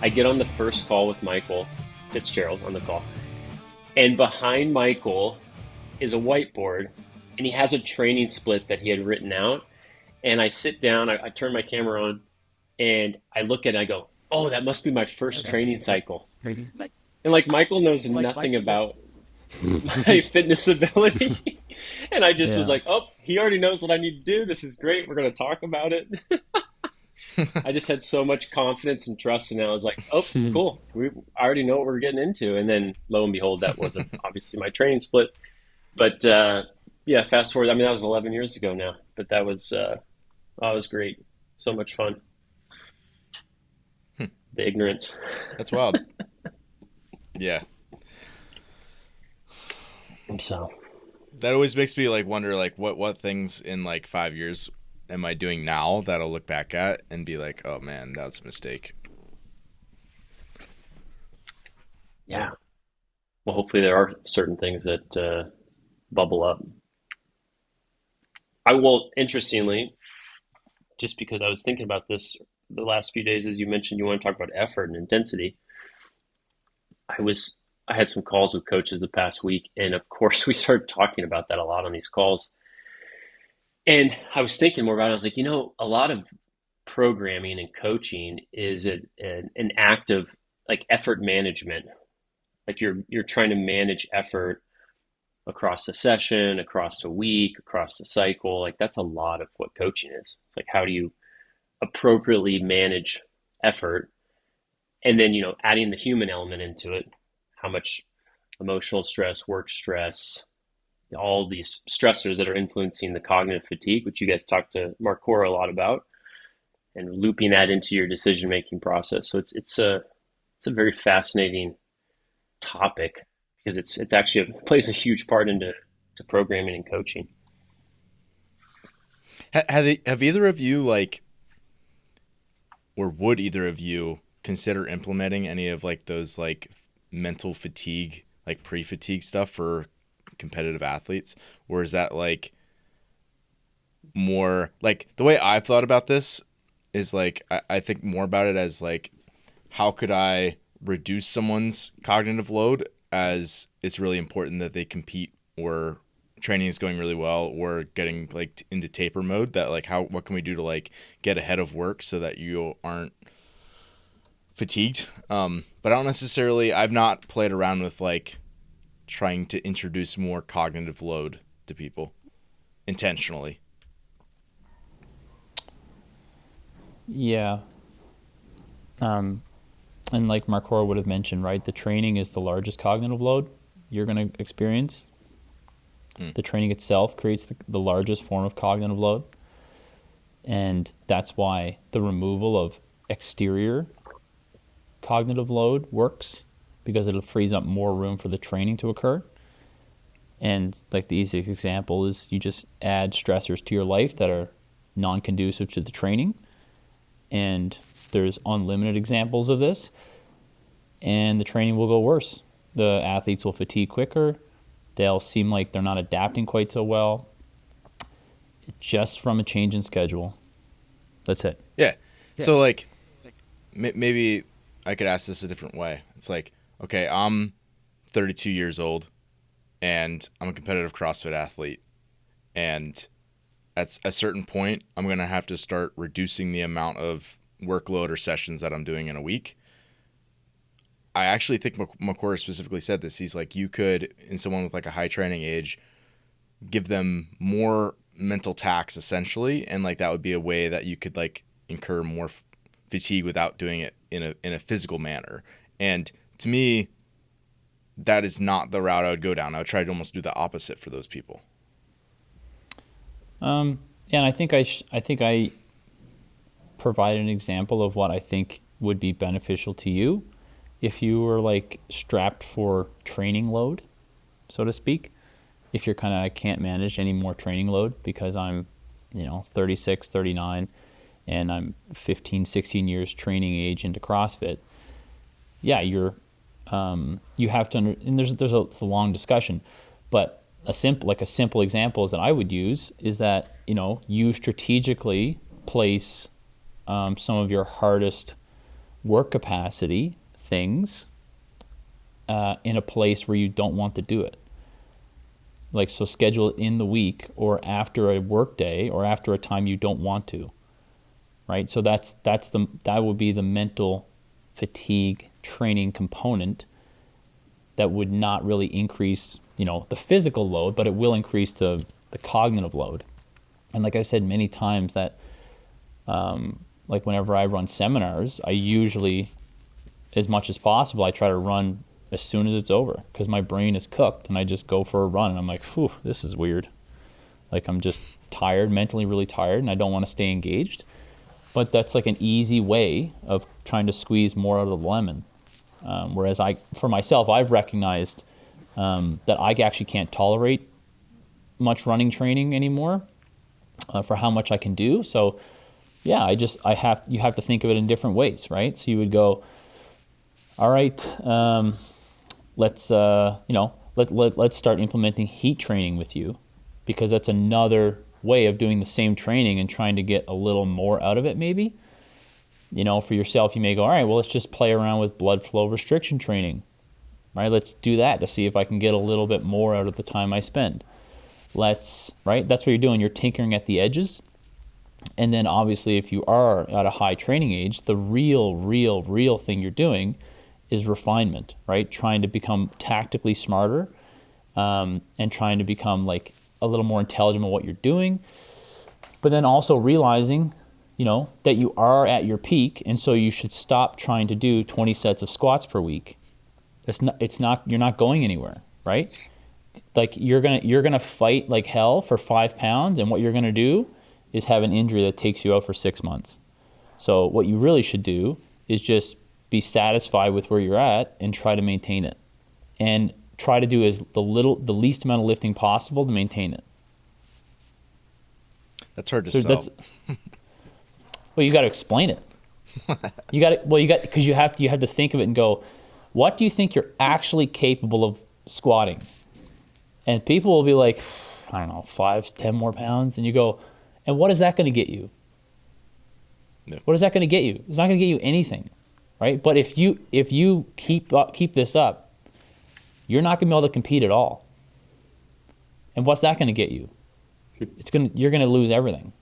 I get on the first call with Michael FitzGerald on the call, and behind Michael is a whiteboard, and he has a training split that he had written out. And I sit down, I turn my camera on, and I look at it, I go, oh, that must be my first training cycle. And like Michael knows nothing about my fitness ability. And I just was like, oh, he already knows what I need to do. This is great. We're going to talk about it. I just had so much confidence and trust. And I was like, oh, cool. I already know what we're getting into. And then lo and behold, that wasn't obviously my training split. But yeah, fast forward. I mean, that was 11 years ago now. But that was great. So much fun. The ignorance. That's wild. Yeah. So that always makes me like wonder like what things in like 5 years am I doing now that I'll look back at and be like, oh man, that was a mistake. Yeah. Well, hopefully there are certain things that bubble up. I will, interestingly, just because I was thinking about this the last few days, as you mentioned, you want to talk about effort and intensity. I had some calls with coaches the past week, and of course we started talking about that a lot on these calls. And I was thinking more about it. I was like, a lot of programming and coaching is an act of like effort management. Like you're trying to manage effort across the session, across a week, across the cycle. Like that's a lot of what coaching is. It's like, how do you appropriately manage effort? And then, adding the human element into it, how much emotional stress, work stress, all these stressors that are influencing the cognitive fatigue, which you guys talked to Mark Cora a lot about, and looping that into your decision-making process. So it's a very fascinating topic because it's actually plays a huge part into programming and coaching. Have either of you like, or would either of you consider implementing any of like those like mental fatigue, like pre-fatigue stuff for competitive athletes? Or is that like more like the way I've thought about this is like, I think more about it as like, how could I reduce someone's cognitive load, as it's really important that they compete or training is going really well or getting like into taper mode, that like what can we do to like get ahead of work so that you aren't fatigued. But I don't necessarily, I've not played around with like trying to introduce more cognitive load to people intentionally. Yeah. And like Marcora would have mentioned, right, the training is the largest cognitive load you're going to experience. The training itself creates the largest form of cognitive load. And that's why the removal of exterior cognitive load works, because it'll freeze up more room for the training to occur. And like the easiest example is you just add stressors to your life that are non-conducive to the training. And there's unlimited examples of this. And the training will go worse. The athletes will fatigue quicker. They'll seem like they're not adapting quite so well. Just from a change in schedule. That's it. Yeah. So like maybe I could ask this a different way. It's like, okay, I'm 32 years old and I'm a competitive CrossFit athlete. And at a certain point, I'm going to have to start reducing the amount of workload or sessions that I'm doing in a week. I actually think Makora specifically said this. He's like, you could, in someone with like a high training age, give them more mental tax essentially. And like, that would be a way that you could like incur more fatigue without doing it in a physical manner. And to me, that is not the route I would go down. I would try to almost do the opposite for those people. And I think I provided an example of what I think would be beneficial to you if you were like strapped for training load, so to speak. If you're kind of, I can't manage any more training load because I'm, 36, 39, and I'm 15, 16 years training age into CrossFit. Yeah, you have to, and it's a long discussion, but a simple example is that I would use is that, you strategically place some of your hardest work capacity things in a place where you don't want to do it. Like, so schedule it in the week or after a work day or after a time you don't want to, right? So that would be the mental fatigue training component that would not really increase, the physical load, but it will increase the cognitive load. And like I said many times that, like whenever I run seminars, I usually, as much as possible, I try to run as soon as it's over because my brain is cooked and I just go for a run and I'm like, phew, this is weird. Like I'm just tired, mentally really tired, and I don't want to stay engaged. But that's like an easy way of trying to squeeze more out of the lemon. Whereas for myself, I've recognized that I actually can't tolerate much running training anymore for how much I can do. So yeah, you have to think of it in different ways, right? So you would go, all right, let's start implementing heat training with you, because that's another way of doing the same training and trying to get a little more out of it. Maybe, for yourself, you may go, all right, well, let's just play around with blood flow restriction training, right? Let's do that to see if I can get a little bit more out of the time I spend. Right? That's what you're doing. You're tinkering at the edges. And then obviously if you are at a high training age, the real thing you're doing is refinement, right? Trying to become tactically smarter, and trying to become like a little more intelligent in what you're doing, but then also realizing, that you are at your peak, and so you should stop trying to do 20 sets of squats per week. You're not going anywhere, right? Like you're gonna fight like hell for 5 pounds, and what you're gonna do is have an injury that takes you out for 6 months. So what you really should do is just be satisfied with where you're at and try to maintain it, and try to do the least amount of lifting possible to maintain it. That's hard to sell. Well, you got to explain it. Because you have to think of it and go, what do you think you're actually capable of squatting? And people will be like, I don't know, 5, 10 more pounds. And you go, and what is that going to get you? Yeah. What is that going to get you? It's not going to get you anything, right? But if you keep this up, you're not going to be able to compete at all. And what's that going to get you? You're going to lose everything.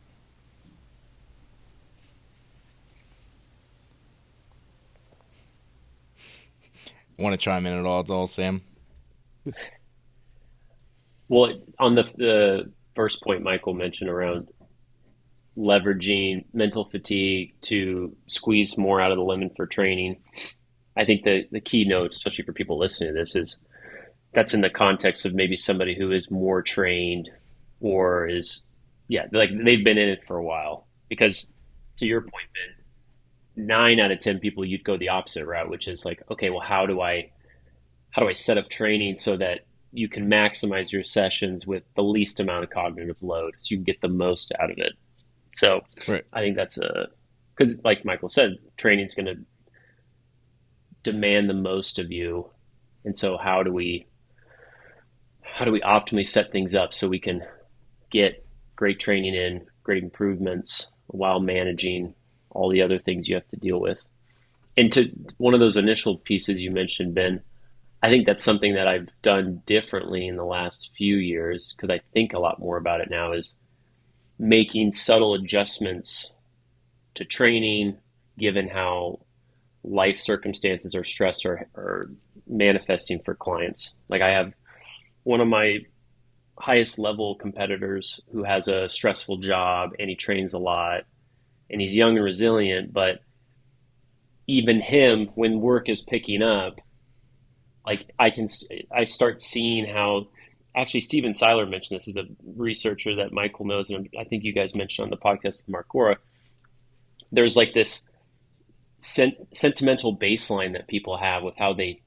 Want to chime in at all, Sam? Well, on the first point Michael mentioned around leveraging mental fatigue to squeeze more out of the lemon for training, I think the key note, especially for people listening to this, is that's in the context of maybe somebody who is more trained or is, like they've been in it for a while. Because to your point, Ben, 9 out of 10 people, you'd go the opposite route, which is like, okay, well, how do I set up training so that you can maximize your sessions with the least amount of cognitive load so you can get the most out of it. So right. I think that's because like Michael said, training's going to demand the most of you. And so how do we optimally set things up so we can get great training in, great improvements while managing all the other things you have to deal with? And to one of those initial pieces you mentioned, Ben, I think that's something that I've done differently in the last few years, because I think a lot more about it now, is making subtle adjustments to training given how life circumstances or stress are manifesting for clients. Like I have one of my highest level competitors who has a stressful job and he trains a lot and he's young and resilient, but even him, when work is picking up, like I start seeing how, actually Steven Seiler mentioned this, is a researcher that Michael knows, and I think you guys mentioned on the podcast with Mark Gora. There's like this sentimental baseline that people have with how they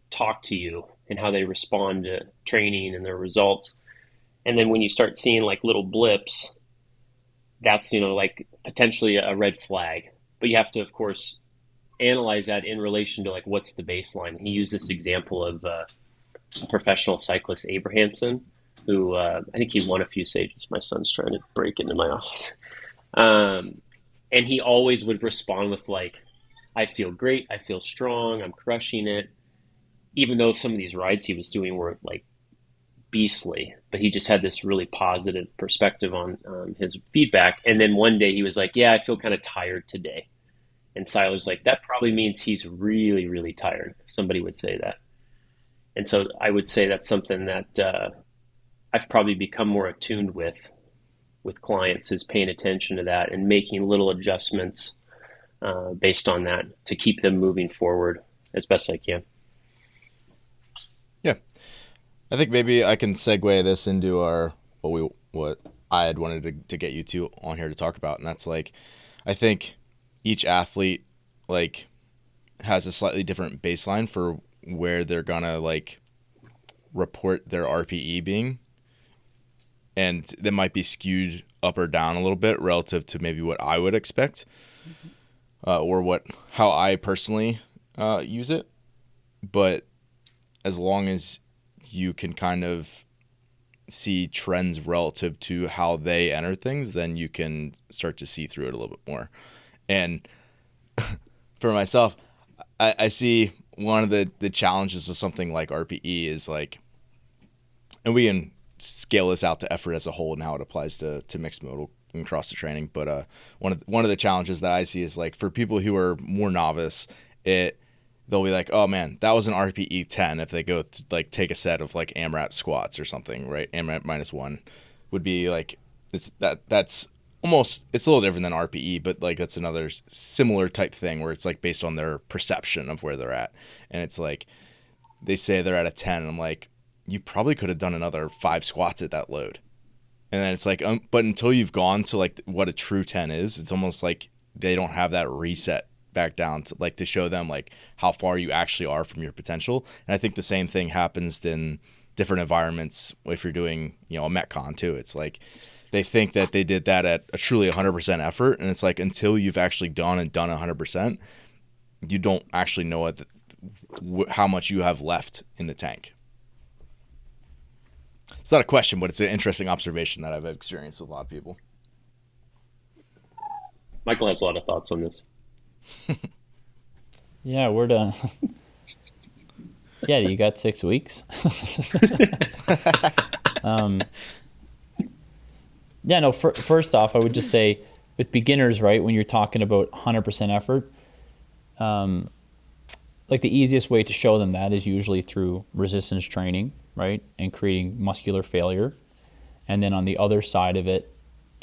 talk to you and how they respond to training and their results. And then when you start seeing like little blips, that's, like potentially a red flag. But you have to, of course, analyze that in relation to like what's the baseline. He used this example of a professional cyclist, Abrahamson, who I think he won a few stages. My son's trying to break into my office. And he always would respond with like, I feel great. I feel strong. I'm crushing it. Even though some of these rides he was doing were like beastly, but he just had this really positive perspective on his feedback. And then one day he was like, yeah, I feel kind of tired today. And Siler's like, that probably means he's really, really tired. Somebody would say that. And so I would say that's something that I've probably become more attuned with clients, is paying attention to that and making little adjustments based on that to keep them moving forward as best I can. Yeah. I think maybe I can segue this into our what I had wanted to get you two on here to talk about, and that's like, I think each athlete like has a slightly different baseline for where they're gonna like report their RPE being, and that might be skewed up or down a little bit relative to maybe what I would expect, or how I personally use it. But as long as you can kind of see trends relative to how they enter things, then you can start to see through it a little bit more. And for myself, I see one of the challenges of something like RPE is like, and we can scale this out to effort as a whole and how it applies to mixed modal and CrossFit training. But one of the challenges that I see is like for people who are more novice, they'll be like, oh man, that was an RPE 10 if they go like take a set of like AMRAP squats or something, right? AMRAP -1 would be like, that's almost, it's a little different than RPE, but like that's another similar type thing where it's like based on their perception of where they're at. And it's like, they say they're at a 10 and I'm like, you probably could have done another 5 squats at that load. And then it's like, but until you've gone to like what a true 10 is, it's almost like they don't have that reset back down to like to show them like how far you actually are from your potential. And I think the same thing happens in different environments if you're doing, a Metcon too. It's like they think that they did that at a truly 100% effort, and it's like until you've actually done 100%, you don't actually know how much you have left in the tank. It's not a question, but it's an interesting observation that I've experienced with a lot of people. Michael has a lot of thoughts on this. Yeah, we're done. Yeah, you got 6 weeks. Yeah, no, first off, I would just say with beginners, right, when you're talking about 100% effort, like the easiest way to show them that is usually through resistance training, right, and creating muscular failure. And then on the other side of it,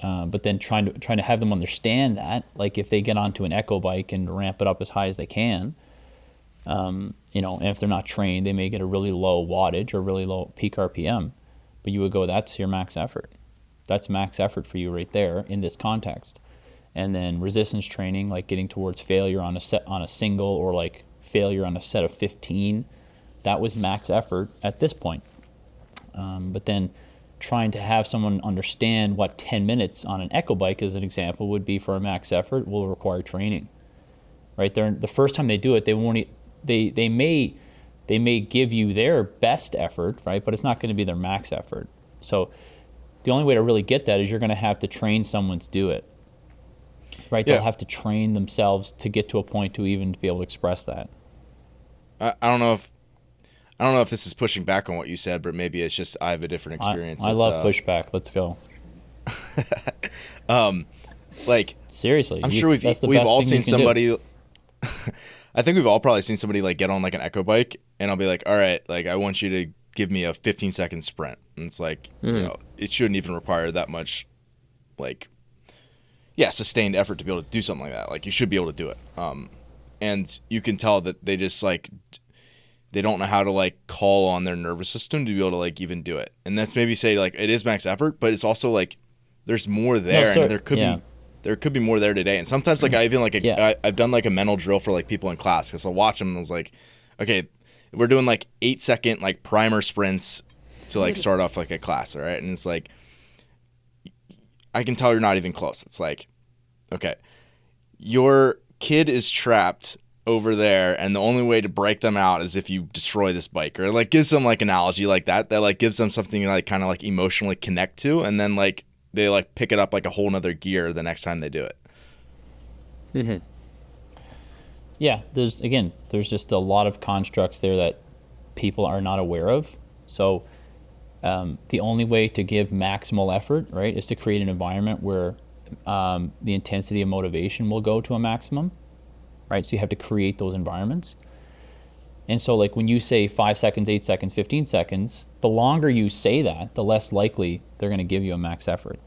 but then trying to have them understand that, like if they get onto an echo bike and ramp it up as high as they can, and if they're not trained, they may get a really low wattage or really low peak RPM, but you would go, that's your max effort. That's max effort for you right there in this context. And then resistance training, like getting towards failure on a single, or like failure on a set of 15, that was max effort at this point. But then trying to have someone understand what 10 minutes on an echo bike, as an example, would be for a max effort will require training. Right there, the first time they do it, they may give you their best effort, right? But it's not going to be their max effort. So the only way to really get that is you're going to have to train someone to do it, right? Yeah. They'll have to train themselves to get to a point to even be able to express that. I don't know if this is pushing back on what you said, but maybe it's just I have a different experience. I love pushback. Let's go. Like seriously, I'm sure we've all seen somebody. I think we've all probably seen somebody like get on like an echo bike, and I'll be like, all right, like I want you to give me a 15-second sprint. And it's like, it shouldn't even require that much, like, sustained effort to be able to do something like that. Like, you should be able to do it. And you can tell that they just, like, they don't know how to, like, call on their nervous system to be able to, like, even do it. And that's maybe say, like, it is max effort, but it's also, like, there's more there, and there could be more there today. And sometimes, like, I even, like, I've done, like, a mental drill for, like, people in class, because I'll watch them, and I was like, okay, we're doing, like, 8-second, like, primer sprints to like start off like a class, all right? And it's like, I can tell you're not even close. It's like, okay, your kid is trapped over there, and the only way to break them out is if you destroy this bike, or like give some like analogy like that like gives them something to like kind of like emotionally connect to, and then like they like pick it up like a whole nother gear the next time they do it. Mm-hmm. Yeah, there's just a lot of constructs there that people are not aware of. So the only way to give maximal effort, right, is to create an environment where the intensity of motivation will go to a maximum, right? So you have to create those environments. And so, like when you say 5 seconds, 8 seconds, 15 seconds, the longer you say that, the less likely they're going to give you a max effort,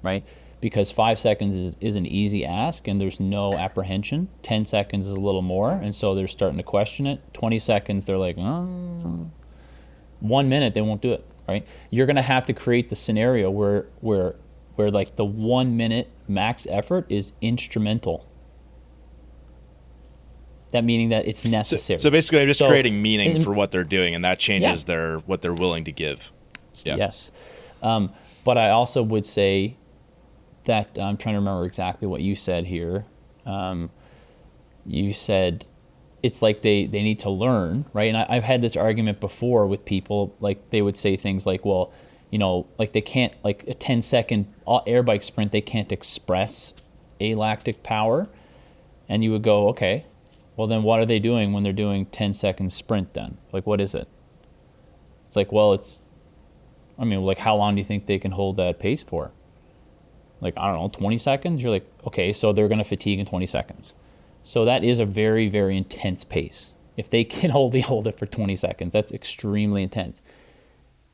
right? Because 5 seconds is an easy ask and there's no apprehension. 10 seconds is a little more. And so they're starting to question it. 20 seconds, they're like, oh. 1 minute, they won't do it, right? You're going to have to create the scenario where like the 1 minute max effort is instrumental. That meaning that it's So necessary. basically, I'm just So, creating meaning for what they're doing, and that yeah, changes what they're willing to give. Yeah. yes. But I also would say that I'm trying to remember exactly what you said here. You said it's like they need to learn, right? And I've had this argument before with people, like they would say things like, well, like they can't, like a 10-second air bike sprint, they can't express alactic power. And you would go, okay, well then what are they doing when they're doing 10-second sprint then? Like, what is it? It's like, well, I mean, like how long do you think they can hold that pace for? Like, I don't know, 20 seconds? You're like, okay, so they're going to fatigue in 20 seconds. So that is a very, very intense pace. If they can hold it for 20 seconds, that's extremely intense.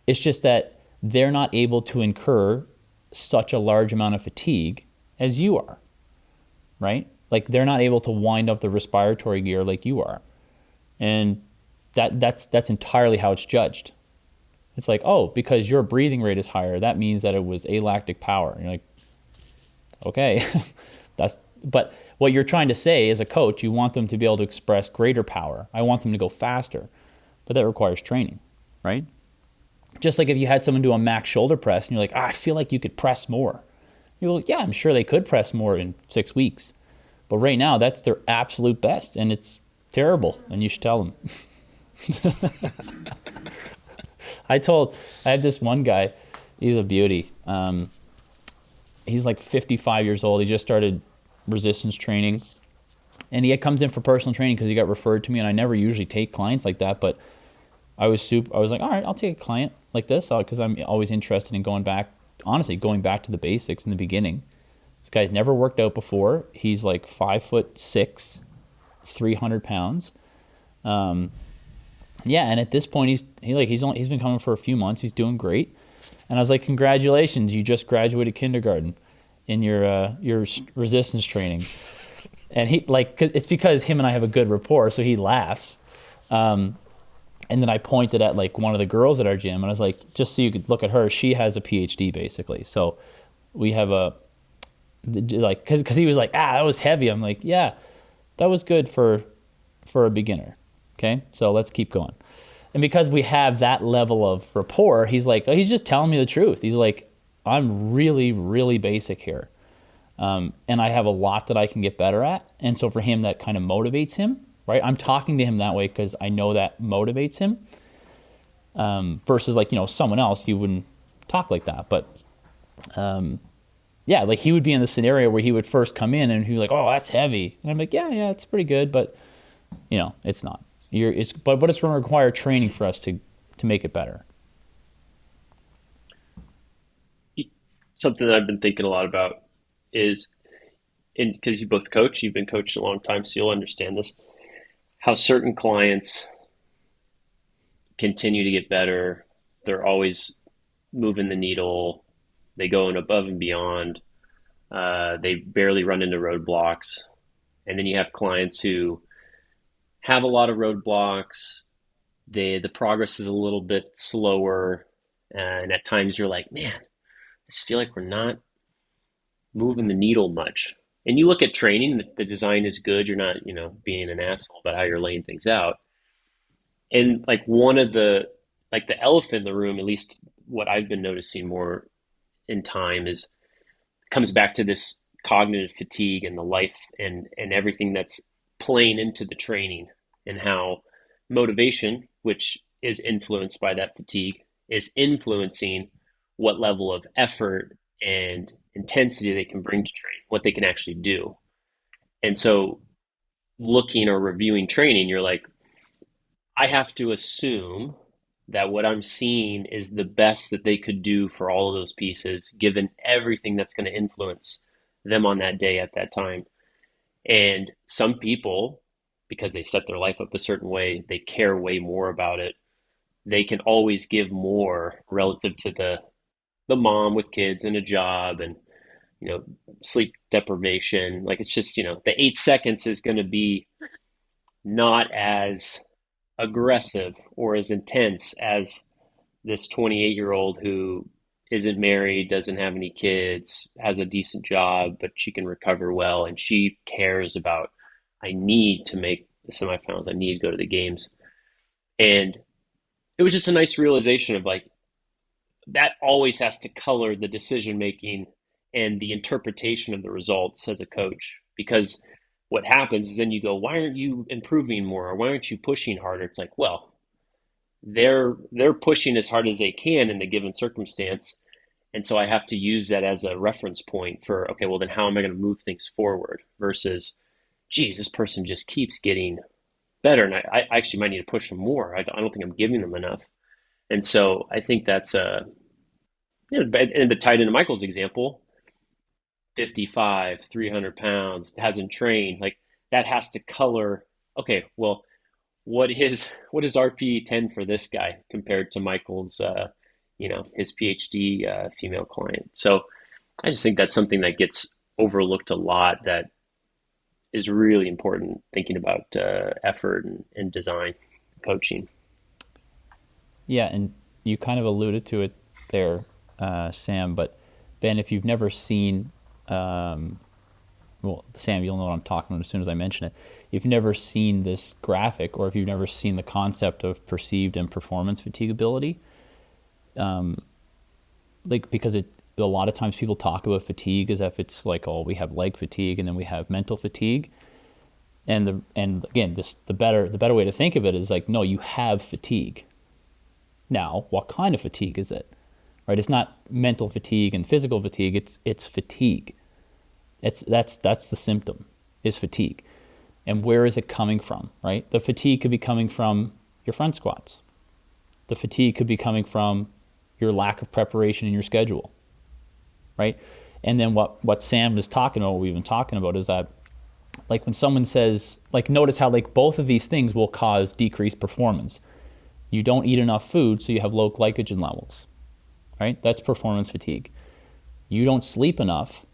It's just that they're not able to incur such a large amount of fatigue as you are, right? Like they're not able to wind up the respiratory gear like you are. And that's entirely how it's judged. It's like, oh, because your breathing rate is higher, that means that it was alactic power. And you're like, okay, but what you're trying to say as a coach, you want them to be able to express greater power. I want them to go faster, but that requires training, right? Just like if you had someone do a max shoulder press and you're like, I feel like you could press more. You go, yeah, I'm sure they could press more in 6 weeks, but right now that's their absolute best and it's terrible and you should tell them. I had this one guy, he's a beauty. He's like 55 years old. He just started resistance training and he comes in for personal training because he got referred to me, and I never usually take clients like that, but I was like, all right, I'll take a client like this because I'm always interested in going back to the basics in the beginning. This guy's never worked out before. He's like 5'6", 300 pounds. Yeah, and at this point he's been coming for a few months. He's doing great. And I was like, congratulations, you just graduated kindergarten in your resistance training. And he like, it's because him and I have a good rapport, so he laughs. And then I pointed at like one of the girls at our gym, and I was like, just so you could look at her, she has a PhD basically. So we have because he was like, that was heavy. I'm like, yeah, that was good for a beginner. Okay, so let's keep going. And because we have that level of rapport, he's like, he's just telling me the truth. He's like, I'm really, really basic here. And I have a lot that I can get better at. And so for him, that kind of motivates him, right? I'm talking to him that way because I know that motivates him. Versus like, someone else, you wouldn't talk like that. But yeah, like he would be in the scenario where he would first come in and he'd be like, oh, that's heavy. And I'm like, yeah, it's pretty good, but it's not. But it's going to require training for us to make it better. Something that I've been thinking a lot about is, and because you both coach, you've been coached a long time, so you'll understand this, how certain clients continue to get better. They're always moving the needle. They go in above and beyond. They barely run into roadblocks. And then you have clients who have a lot of roadblocks. The progress is a little bit slower. And at times you're like, man, I just feel like we're not moving the needle much. And you look at training, the design is good. You're not, being an asshole about how you're laying things out. And like the elephant in the room, at least what I've been noticing more in time comes back to this cognitive fatigue and the life and everything that's playing into the training, and how motivation, which is influenced by that fatigue, is influencing what level of effort and intensity they can bring to training, what they can actually do. And so looking or reviewing training, you're like, I have to assume that what I'm seeing is the best that they could do for all of those pieces, given everything that's going to influence them on that day at that time. And some people, because they set their life up a certain way, they care way more about it. They can always give more relative to the mom with kids and a job and you know sleep deprivation. Like it's just the 8 seconds is going to be not as aggressive or as intense as this 28-year-old who isn't married, doesn't have any kids, has a decent job, but she can recover well and she cares about, I need to make the semifinals, I need to go to the games. And it was just a nice realization of like that always has to color the decision making and the interpretation of the results as a coach, because what happens is then you go, why aren't you improving more, or why aren't you pushing harder? It's like, well, they're pushing as hard as they can in the given circumstance, and so I have to use that as a reference point for, okay, well then how am I going to move things forward versus, geez, this person just keeps getting better and I actually might need to push them more. I don't think I'm giving them enough. And so I think that's and to tie into Michael's example, 55, 300 pounds, hasn't trained, like that has to color, okay, well, what is RPE 10 for this guy compared to Michael's, his PhD female client. So I just think that's something that gets overlooked a lot that is really important thinking about effort and design coaching. Yeah, and you kind of alluded to it there, Sam. But Ben, if you've never seen, well, Sam, you'll know what I'm talking about as soon as I mention it. If you've never seen this graphic, or if you've never seen the concept of perceived and performance fatigability, like because a lot of times people talk about fatigue as if it's like, oh, we have leg fatigue and then we have mental fatigue. And again, the better way to think of it is like, no, you have fatigue. Now, what kind of fatigue is it? Right? It's not mental fatigue and physical fatigue. It's fatigue. That's the symptom, is fatigue. And where is it coming from? Right? The fatigue could be coming from your front squats. The fatigue could be coming from your lack of preparation in your schedule. Right? And then what Sam was talking about, what we've been talking about, is that like when someone says, like, notice how like both of these things will cause decreased performance. You don't eat enough food, so you have low glycogen levels, right? That's performance fatigue. You don't sleep enough,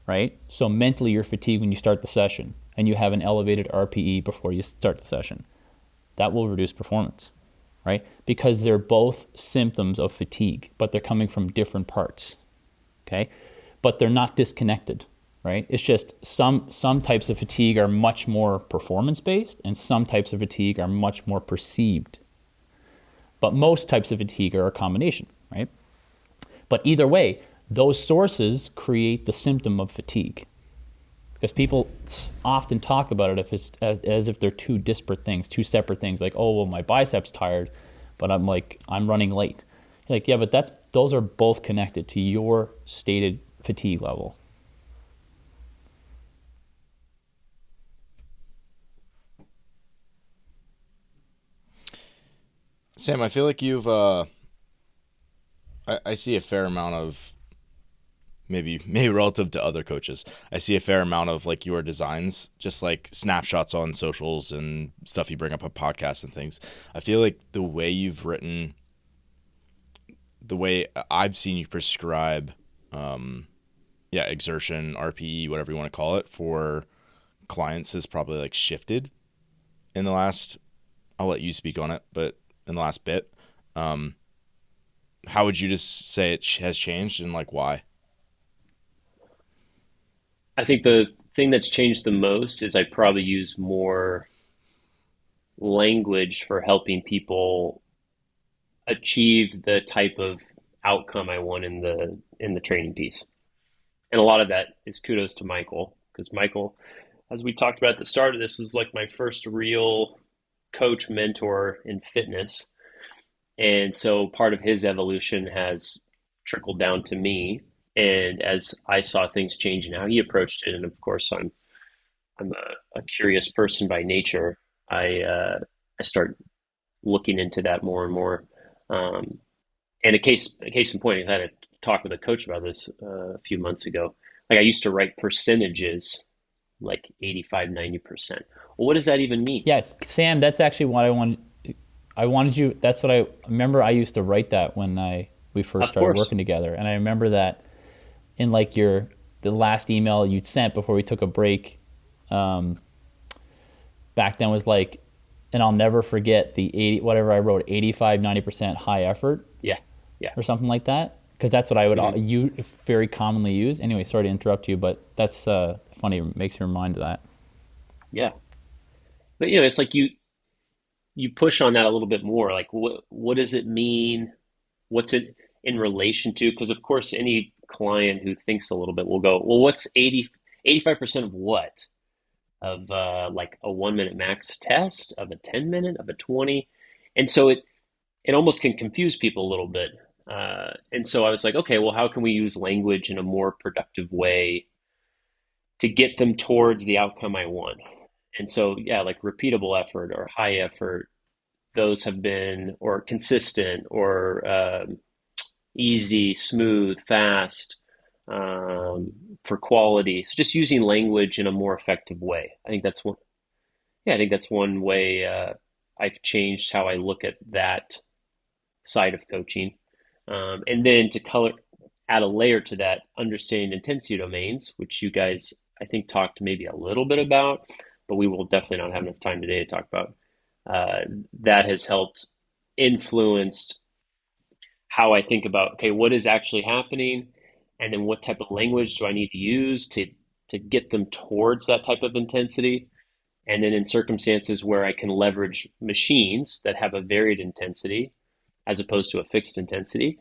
right? So mentally you're fatigued when you start the session and you have an elevated RPE before you start the session. That will reduce performance, right? Because they're both symptoms of fatigue, but they're coming from different parts, okay? But they're not disconnected, right? It's just some types of fatigue are much more performance-based and some types of fatigue are much more perceived. But most types of fatigue are a combination, right? But either way, those sources create the symptom of fatigue. Because people often talk about it as if they're two disparate things, two separate things. Like, oh, well, my bicep's tired, but I'm running late. You're like, yeah, but those are both connected to your stated fatigue level. Sam, I feel like you've I see a fair amount of maybe relative to other coaches. I see a fair amount of like your designs, just like snapshots on socials and stuff you bring up on podcasts and things. I feel like the way you've written, the way I've seen you prescribe, exertion, RPE, whatever you want to call it, for clients has probably like shifted in the last, I'll let you speak on it, but in the last bit. How would you just say it has changed and like why? I think the thing that's changed the most is I probably use more language for helping people achieve the type of outcome I want in the training piece. And a lot of that is kudos to Michael, because Michael, as we talked about at the start of this, was like my first real coach mentor in fitness. And so part of his evolution has trickled down to me. And as I saw things change and how he approached it, and of course I'm a curious person by nature, I start looking into that more and more. Um, and a case in point is I had a talk with a coach about this a few months ago. Like I used to write percentages like 85, 90%. Well, what does that even mean? Yes, Sam, that's actually what I wanted you. That's what I remember. I used to write that when we first Of started course. working together, and I remember that in like the last email you'd sent before we took a break. Um, Back then was like, and I'll never forget the 80 whatever I wrote, 85, 90% high effort Yeah. Yeah. or something like that, because that's what I would Hmm. you very commonly use. Anyway, sorry to interrupt you, but that's funny. It makes me remind of that. Yeah. But it's like you push on that a little bit more. Like what does it mean? What's it in relation to? Because of course any client who thinks a little bit will go, well, what's 85% of what? Of like a 1 minute max test, of a 10 minute, of a 20. And so it almost can confuse people a little bit. And so I was like, okay, well, how can we use language in a more productive way to get them towards the outcome I want? And so, yeah, like repeatable effort or high effort, those have been, or consistent, or easy, smooth, fast, for quality. So just using language in a more effective way. I think that's one. Yeah, I think that's one way I've changed how I look at that side of coaching. And then to color, add a layer to that, understanding intensity domains, which you guys I think talked maybe a little bit about, but we will definitely not have enough time today to talk about. Uh, that has helped influence how I think about, okay, what is actually happening, and then what type of language do I need to use to get them towards that type of intensity. And then in circumstances where I can leverage machines that have a varied intensity as opposed to a fixed intensity,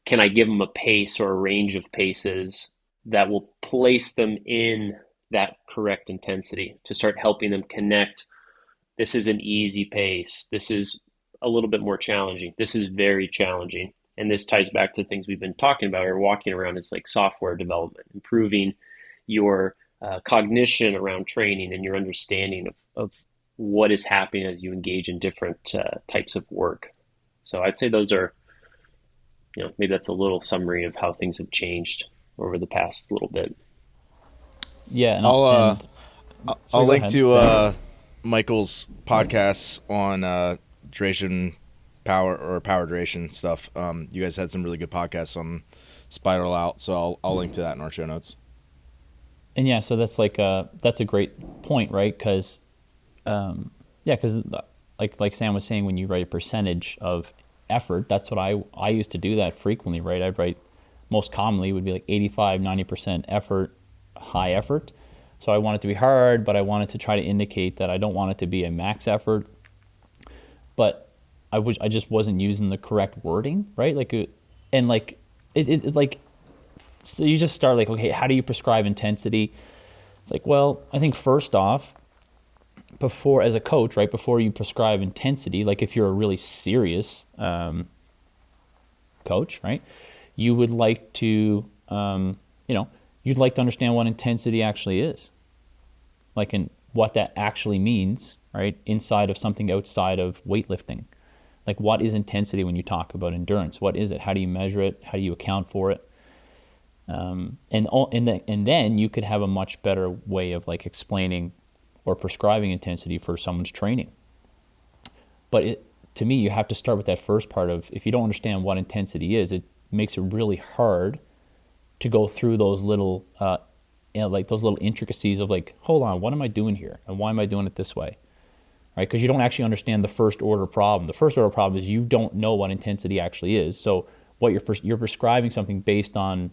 can I give them a pace or a range of paces that will place them in that correct intensity to start helping them connect? This is an easy pace. This is a little bit more challenging. This is very challenging. And this ties back to things we've been talking about or walking around is like software development, improving your cognition around training and your understanding of what is happening as you engage in different types of work. So I'd say those are, maybe that's a little summary of how things have changed over the past little bit. Yeah, I'll sorry, I'll go link ahead. to Michael's podcasts on duration power or power duration stuff. You guys had some really good podcasts on Spiral Out, so I'll link to that in our show notes. And yeah, so that's a great point, right? Because yeah, because like Sam was saying, when you write a percentage of effort, that's what I used to do that frequently, right? I'd write, most commonly would be like 85, 90% effort, high effort. So I want it to be hard, but I wanted to try to indicate that I don't want it to be a max effort. But I just wasn't using the correct wording, right? And like like, so you just start like, okay, how do you prescribe intensity? It's like, well, I think first off, before, as a coach, right, before you prescribe intensity, like if you're a really serious coach, right, you would like to, you'd like to understand what intensity actually is, like, and what that actually means, right, inside of something outside of weightlifting. Like, what is intensity when you talk about endurance? What is it? How do you measure it? How do you account for it? And then you could have a much better way of like explaining or prescribing intensity for someone's training. But to me, you have to start with that first part of, if you don't understand what intensity is, it makes it really hard to go through those little, like those little intricacies of like, hold on, what am I doing here? And why am I doing it this way? Right? Because you don't actually understand the first order problem. The first order problem is you don't know what intensity actually is. So what you're prescribing something based on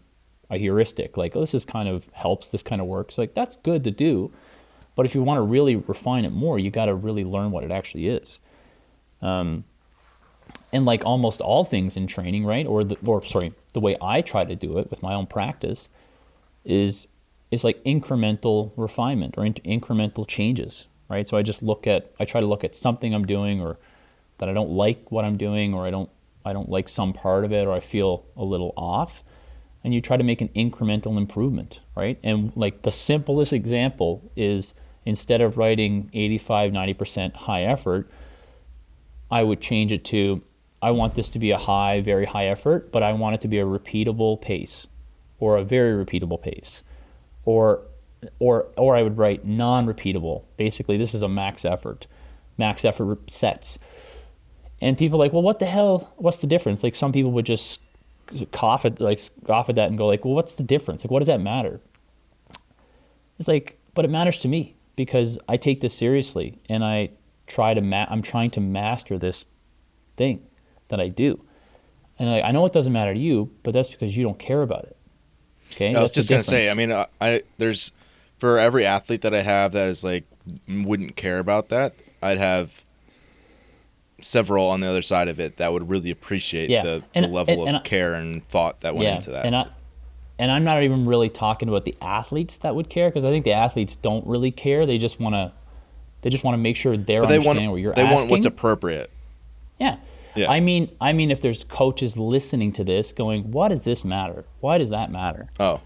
a heuristic, like, oh, this is kind of helps, this kind of works. Like, that's good to do. But if you want to really refine it more, you got to really learn what it actually is. And like almost all things in training, right? The way I try to do it with my own practice is like incremental refinement or incremental changes, right? So I try to look at something I'm doing, or that I don't like what I'm doing, or I don't like some part of it, or I feel a little off. And you try to make an incremental improvement, right? And like the simplest example is instead of writing 85, 90% high effort, I would change it to, I want this to be a high, very high effort, but I want it to be a repeatable pace, or a very repeatable pace, or I would write non-repeatable. Basically, this is a max effort sets. And people are like, well, what the hell? What's the difference? Like, some people would just scoff at that and go like, well, what's the difference? Like, what does that matter? It's like, but it matters to me because I take this seriously and I'm trying to master this thing that I do. And I know it doesn't matter to you, but that's because you don't care about it. Okay. I was just going to say, I mean, there's, for every athlete that I have that is like, wouldn't care about that, I'd have several on the other side of it that would really appreciate the level of care and thought that went into that. And I'm not even really talking about the athletes that would care, because I think the athletes don't really care. They just want to make sure they're understanding what you're asking. They want what's appropriate. Yeah. Yeah. I mean, if there's coaches listening to this going, what does this matter? Why does that matter? Oh,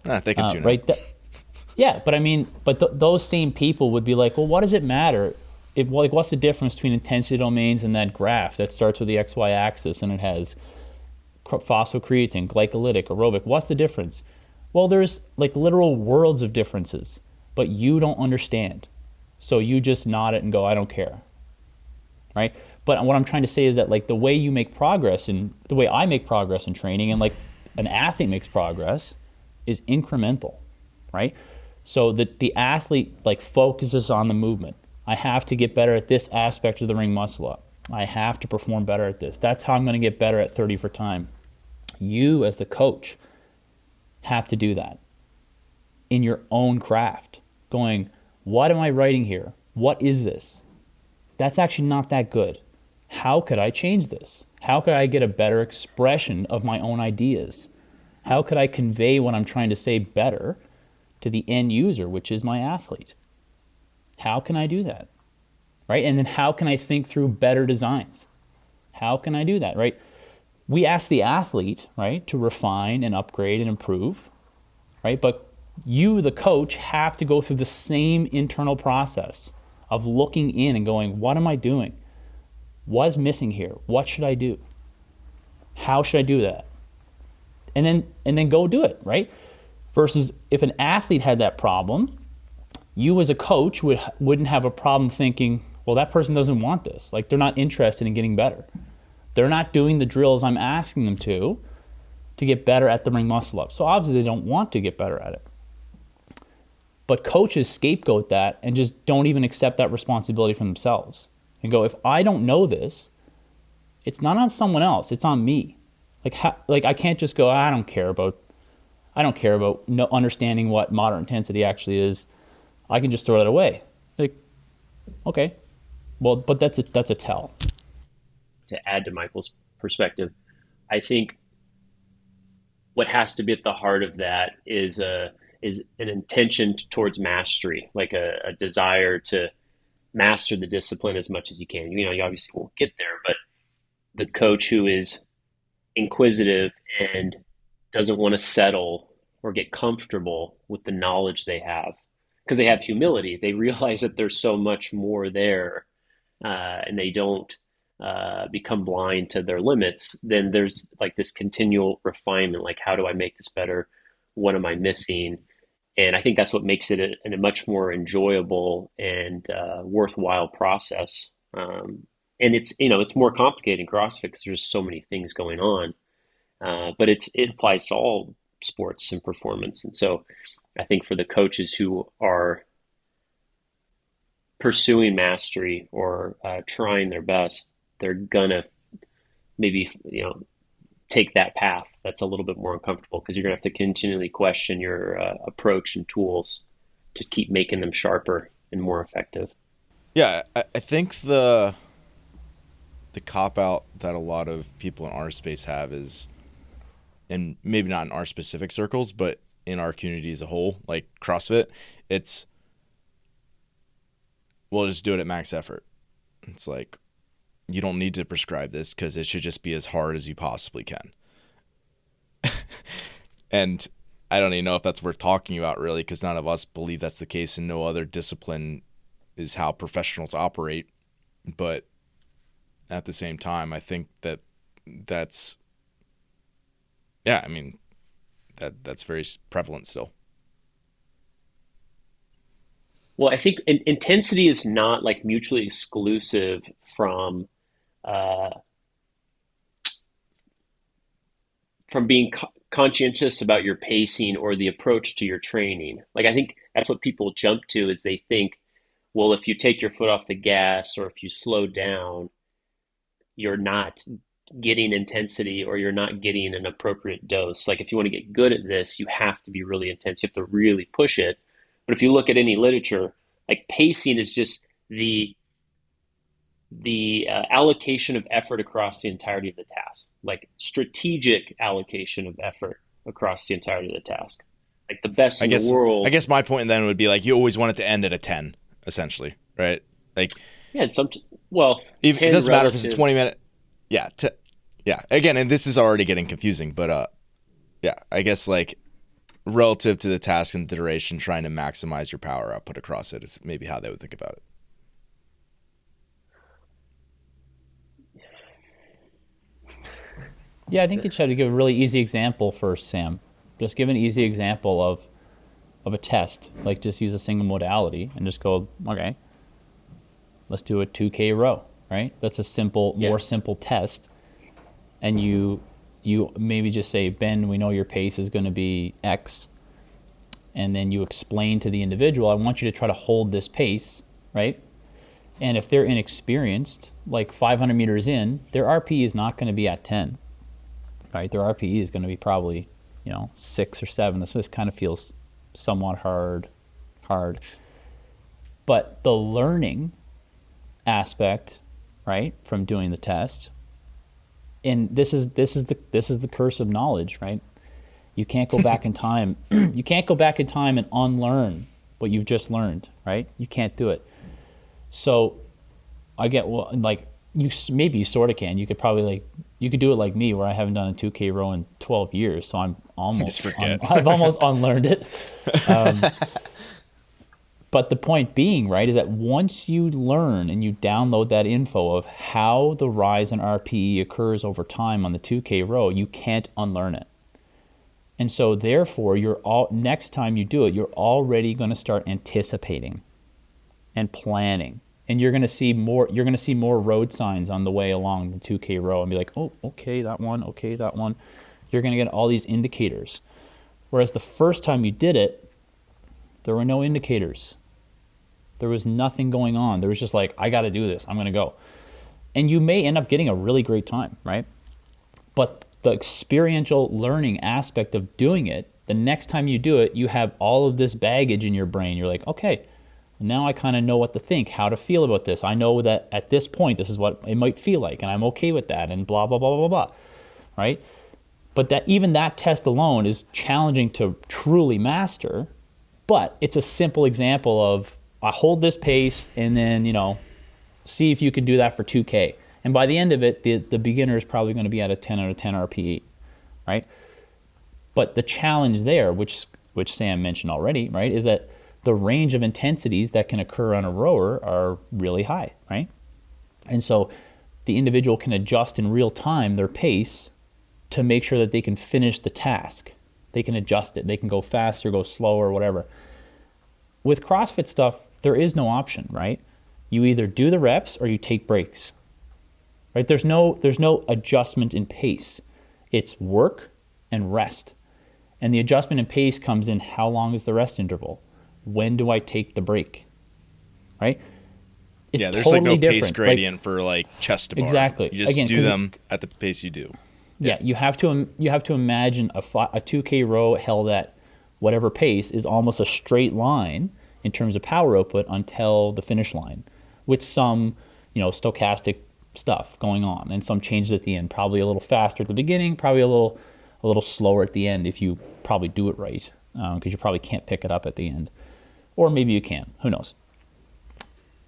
they can tune in. Right. Yeah, but I mean, those same people would be like, well, what does it matter? What's the difference between intensity domains and that graph that starts with the XY axis and it has phosphocreatine, glycolytic, aerobic? What's the difference? Well, there's like literal worlds of differences, but you don't understand. So you just nod it and go, I don't care. Right? But what I'm trying to say is that like the way you make progress and the way I make progress in training and like an athlete makes progress is incremental, right? So the athlete like focuses on the movement. I have to get better at this aspect of the ring muscle up. I have to perform better at this. That's how I'm going to get better at 30 for time. You as the coach have to do that in your own craft, going, what am I writing here? What is this? That's actually not that good. How could I change this? How could I get a better expression of my own ideas? How could I convey what I'm trying to say better to the end user, which is my athlete? How can I do that? Right? And then how can I think through better designs? How can I do that, right? We ask the athlete, right, to refine and upgrade and improve, right? But you, the coach, have to go through the same internal process of looking in and going, what am I doing? What's missing here? What should I do? How should I do that? And then go do it, right? Versus if an athlete had that problem, you as a coach wouldn't have a problem thinking, well, that person doesn't want this. Like, they're not interested in getting better. They're not doing the drills I'm asking them to get better at the ring muscle up. So obviously they don't want to get better at it. But coaches scapegoat that and just don't even accept that responsibility for themselves and go, if I don't know this, it's not on someone else, it's on me. Like I can't just go, I don't care about understanding what moderate intensity actually is. I can just throw that away. Like, okay, well, but that's a tell. To add to Michael's perspective, I think what has to be at the heart of that is an intention towards mastery, like a desire to master the discipline as much as you can. You obviously won't get there, but the coach who is inquisitive and doesn't want to settle or get comfortable with the knowledge they have, because they have humility. They realize that there's so much more there, and they don't become blind to their limits. Then there's like this continual refinement, like, how do I make this better? What am I missing? And I think that's what makes it a much more enjoyable and worthwhile process. And it's more complicated in CrossFit because there's so many things going on. But it applies to all sports and performance. And so I think for the coaches who are pursuing mastery or trying their best, they're gonna maybe take that path that's a little bit more uncomfortable, because you're gonna have to continually question your approach and tools to keep making them sharper and more effective. Yeah, I think the cop-out that a lot of people in our space have is, and maybe not in our specific circles, but in our community as a whole, like CrossFit, it's, we'll just do it at max effort. It's like, you don't need to prescribe this because it should just be as hard as you possibly can. And I don't even know if that's worth talking about really, because none of us believe that's the case, and no other discipline is how professionals operate. But at the same time, I think that's I mean, that's very prevalent still. Well, I think intensity is not like mutually exclusive from uh, being conscientious about your pacing or the approach to your training. Like I think that's what people jump to is they think, well, if you take your foot off the gas or if you slow down, you're not getting intensity or you're not getting an appropriate dose. Like if you want to get good at this, you have to be really intense. You have to really push it. But if you look at any literature, like pacing is just the allocation of effort across the entirety of the task, like strategic allocation of effort across the entirety of the task. Like the best in the world. I guess my point then would be like you always want it to end at a 10, essentially, right? Like Yeah, it 10 doesn't matter if relative. it's a 20-minute. Yeah, yeah. Again, and this is already getting confusing, but yeah, I guess like relative to the task and the duration, trying to maximize your power output across it is maybe how they would think about it. Yeah, I think you try to give a really easy example first, Sam. Just give an easy example of a test. Like just use a single modality and just go, okay, let's do a 2K row, right? That's a simple, more simple test. And you maybe just say, Ben, we know your pace is going to be X. And then you explain to the individual, I want you to try to hold this pace, right? And if they're inexperienced, like 500 meters in, their RPE is not going to be at 10, right? Their RPE is going to be probably, 6 or 7. So this kind of feels somewhat hard. But the learning aspect, right, from doing the test, and this is the curse of knowledge, right? You can't go back in time. You can't go back in time and unlearn what you've just learned, right? You can't do it. So I get, well, like maybe you sort of can. You could probably you could do it like me, where I haven't done a 2K row in 12 years, so I'm almost I've almost unlearned it. But the point being, right, is that once you learn and you download that info of how the rise in RPE occurs over time on the 2K row, you can't unlearn it. And so therefore, next time you do it, you're already going to start anticipating and planning. And you're going to see more road signs on the way along the 2K row and be like, oh, okay, that one. You're going to get all these indicators. Whereas the first time you did it, there were no indicators. There was nothing going on. There was just like, I got to do this. I'm going to go. And you may end up getting a really great time, right? But the experiential learning aspect of doing it, the next time you do it, you have all of this baggage in your brain. You're like, okay, now I kind of know what to think, how to feel about this. I know that at this point, this is what it might feel like, and I'm okay with that, and blah, blah, blah, blah, blah, right? But even that test alone is challenging to truly master, but it's a simple example of, I hold this pace, and then, see if you can do that for 2K. And by the end of it, the beginner is probably going to be at a 10 out of 10 RPE, right? But the challenge there, which Sam mentioned already, right, is that the range of intensities that can occur on a rower are really high, right? And so the individual can adjust in real time their pace to make sure that they can finish the task. They can adjust it. They can go faster, go slower, whatever. With CrossFit stuff, there is no option, right? You either do the reps or you take breaks, right? There's no adjustment in pace. It's work and rest. And the adjustment in pace comes in, how long is the rest interval? When do I take the break? Right? It's there's totally like no different. pace gradient for like chest to bar. Exactly. You just do them at the pace you do. Yeah, you have to imagine a 2K row held at whatever pace is almost a straight line in terms of power output until the finish line, with some stochastic stuff going on and some changes at the end. Probably a little faster at the beginning, probably a little slower at the end if you probably do it right, because you probably can't pick it up at the end. Or maybe you can, who knows.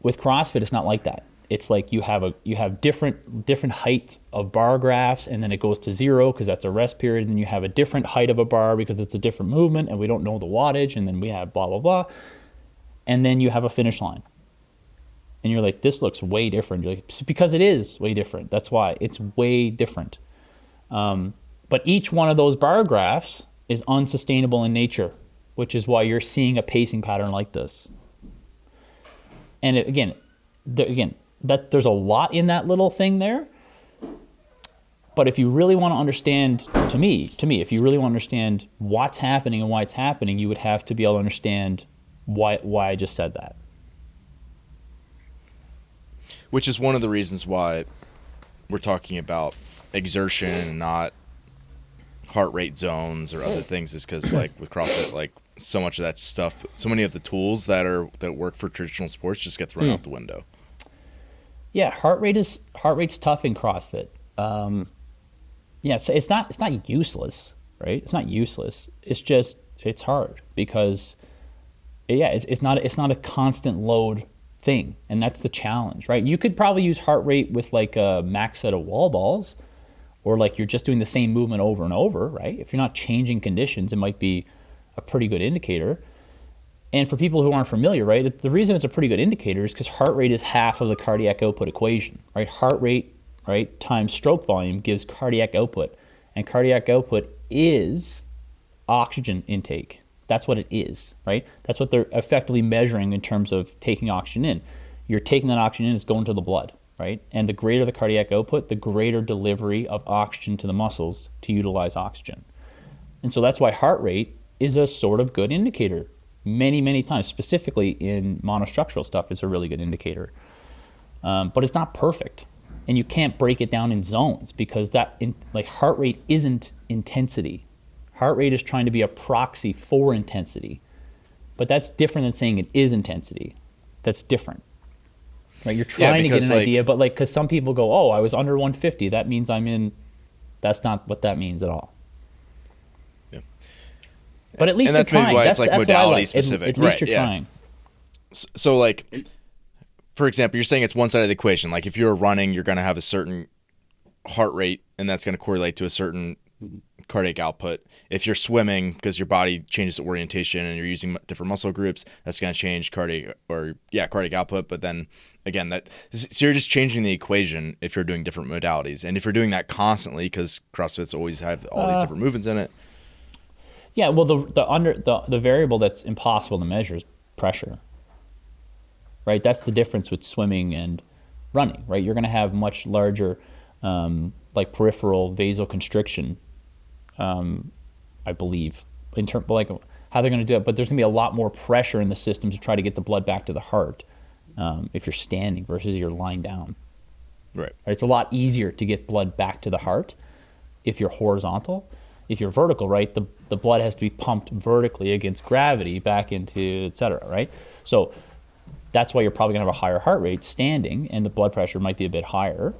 With CrossFit, it's not like that. it's like you have different heights of bar graphs, and then it goes to 0 because that's a rest period, and then you have a different height of a bar because it's a different movement, and we don't know the wattage, and then we have blah blah blah, and then you have a finish line, and you're like, this looks way different. You're like, because it is way different. That's why it's way different. But each one of those bar graphs is unsustainable in nature, which is why you're seeing a pacing pattern like this. And again, that there's a lot in that little thing there. But if you really want to understand, to me, if you really want to understand what's happening and why it's happening, you would have to be able to understand why I just said that. Which is one of the reasons why we're talking about exertion and not heart rate zones or other things, is because like with CrossFit, like so much of that stuff, so many of the tools that work for traditional sports just get thrown out the window. Yeah, heart rate's tough in CrossFit. Yeah, it's not useless, right? It's not useless. It's just it's hard because it's not a constant load thing, and that's the challenge, right? You could probably use heart rate with like a max set of wall balls, or like you're just doing the same movement over and over, right? If you're not changing conditions, it might be a pretty good indicator. And for people who aren't familiar, right, the reason it's a pretty good indicator is because heart rate is half of the cardiac output equation, right? Heart rate, right, times stroke volume gives cardiac output, and cardiac output is oxygen intake. That's what it is, right? That's what they're effectively measuring in terms of taking oxygen in. You're taking that oxygen in, it's going to the blood, right? And the greater the cardiac output, the greater delivery of oxygen to the muscles to utilize oxygen. And so that's why heart rate is a sort of good indicator. Many times, specifically in monostructural stuff, it's a really good indicator. But it's not perfect. And you can't break it down in zones because heart rate isn't intensity. Heart rate is trying to be a proxy for intensity. But that's different than saying it is intensity. That's different. Right? You're trying to get an idea, but because some people go, oh, I was under 150, that means I'm in. That's not what that means at all. Yeah. But at least you're trying. That's like modality specific. At least you're trying. So like, for example, you're saying it's one side of the equation. Like if you're running, you're going to have a certain heart rate, and that's going to correlate to a certain cardiac output. If you're swimming, because your body changes orientation and you're using different muscle groups, that's going to change cardiac output. But then again, so you're just changing the equation if you're doing different modalities, and if you're doing that constantly, because CrossFit's always have all these different movements in it. Yeah, well, the variable that's impossible to measure is pressure. Right, that's the difference with swimming and running. Right, you're going to have much larger, like peripheral vasoconstriction. I believe, in terms like how they're going to do it, but there's going to be a lot more pressure in the system to try to get the blood back to the heart if you're standing versus you're lying down. Right. It's a lot easier to get blood back to the heart if you're horizontal. If you're vertical, right, the blood has to be pumped vertically against gravity back into, et cetera, right? So that's why you're probably going to have a higher heart rate standing, and the blood pressure might be a bit higher.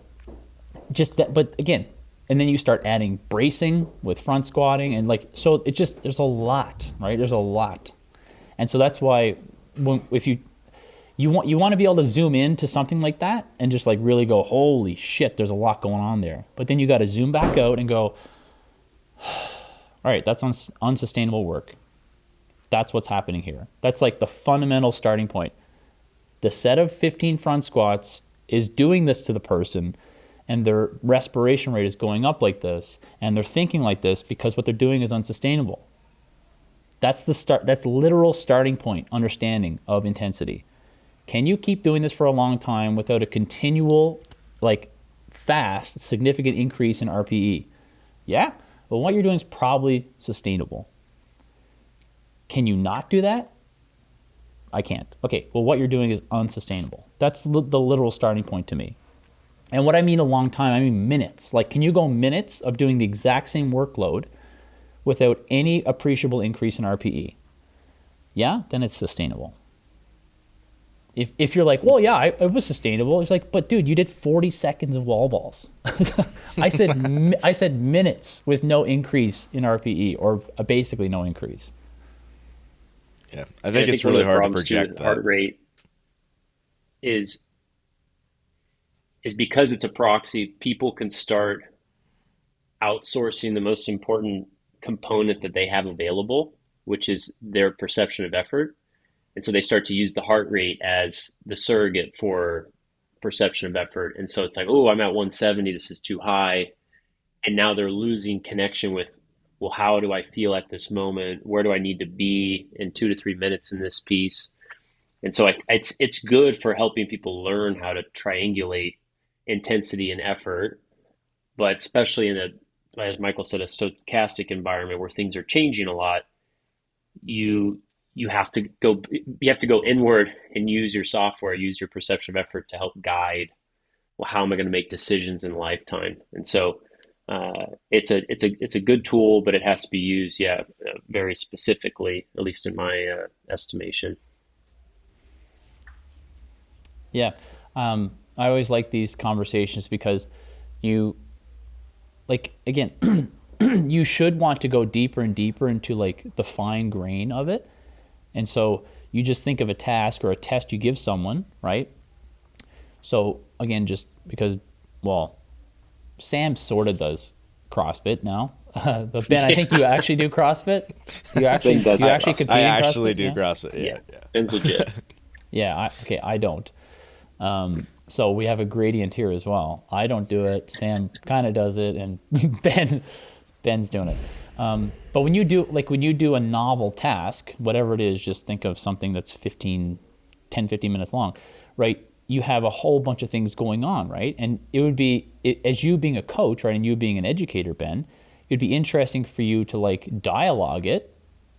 But again, and then you start adding bracing with front squatting, and so there's a lot, right? There's a lot. And so that's why if you want to be able to zoom in to something like that and just like really go, holy shit, there's a lot going on there. But then you got to zoom back out and go, all right, that's unsustainable work. That's what's happening here. That's like the fundamental starting point. The set of 15 front squats is doing this to the person, and their respiration rate is going up like this, and they're thinking like this because what they're doing is unsustainable. That's the start. That's literal starting point understanding of intensity. Can you keep doing this for a long time without a continual, fast, significant increase in RPE? Yeah. Well, what you're doing is probably sustainable. Can you not do that? I can't. Okay. Well, what you're doing is unsustainable. That's the literal starting point to me. And what I mean a long time, I mean minutes. Can you go minutes of doing the exact same workload without any appreciable increase in RPE? Yeah, then it's sustainable. If you're like, well, yeah, it was sustainable. It's like, but dude, you did 40 seconds of wall balls. I said minutes with no increase in RPE, or basically no increase. Yeah, I think it's really hard to project that. Heart rate is is because it's a proxy, people can start outsourcing the most important component that they have available, which is their perception of effort. And so they start to use the heart rate as the surrogate for perception of effort. And so it's like, oh, I'm at 170, this is too high. And now they're losing connection with, well, how do I feel at this moment? Where do I need to be in 2 to 3 minutes in this piece? And so it's good for helping people learn how to triangulate intensity and effort, but especially in a, as Michael said, a stochastic environment where things are changing a lot, you you have to go inward and use your software, use your perception of effort to help guide, well, how am I going to make decisions in lifetime? And so it's a good tool, but it has to be used, very specifically, at least in my estimation. Yeah. I always like these conversations because you, like, again, you should want to go deeper and deeper into like the fine grain of it. And so you just think of a task or a test you give someone, right? So again, just because, well, Sam sort of does CrossFit now, but Ben, I think you actually do CrossFit. You actually compete I in actually CrossFit? do Yeah? CrossFit. Yeah, Yeah. Ben's legit. Yeah. Okay. I don't. So we have a gradient here as well. I don't do it. Sam kind of does it, and Ben's doing it. But when you do a novel task, whatever it is, just think of something that's 15 minutes long, right? You have a whole bunch of things going on, right? And it would be, as you being a coach, right, and you being an educator, Ben, it'd be interesting for you to like dialogue it,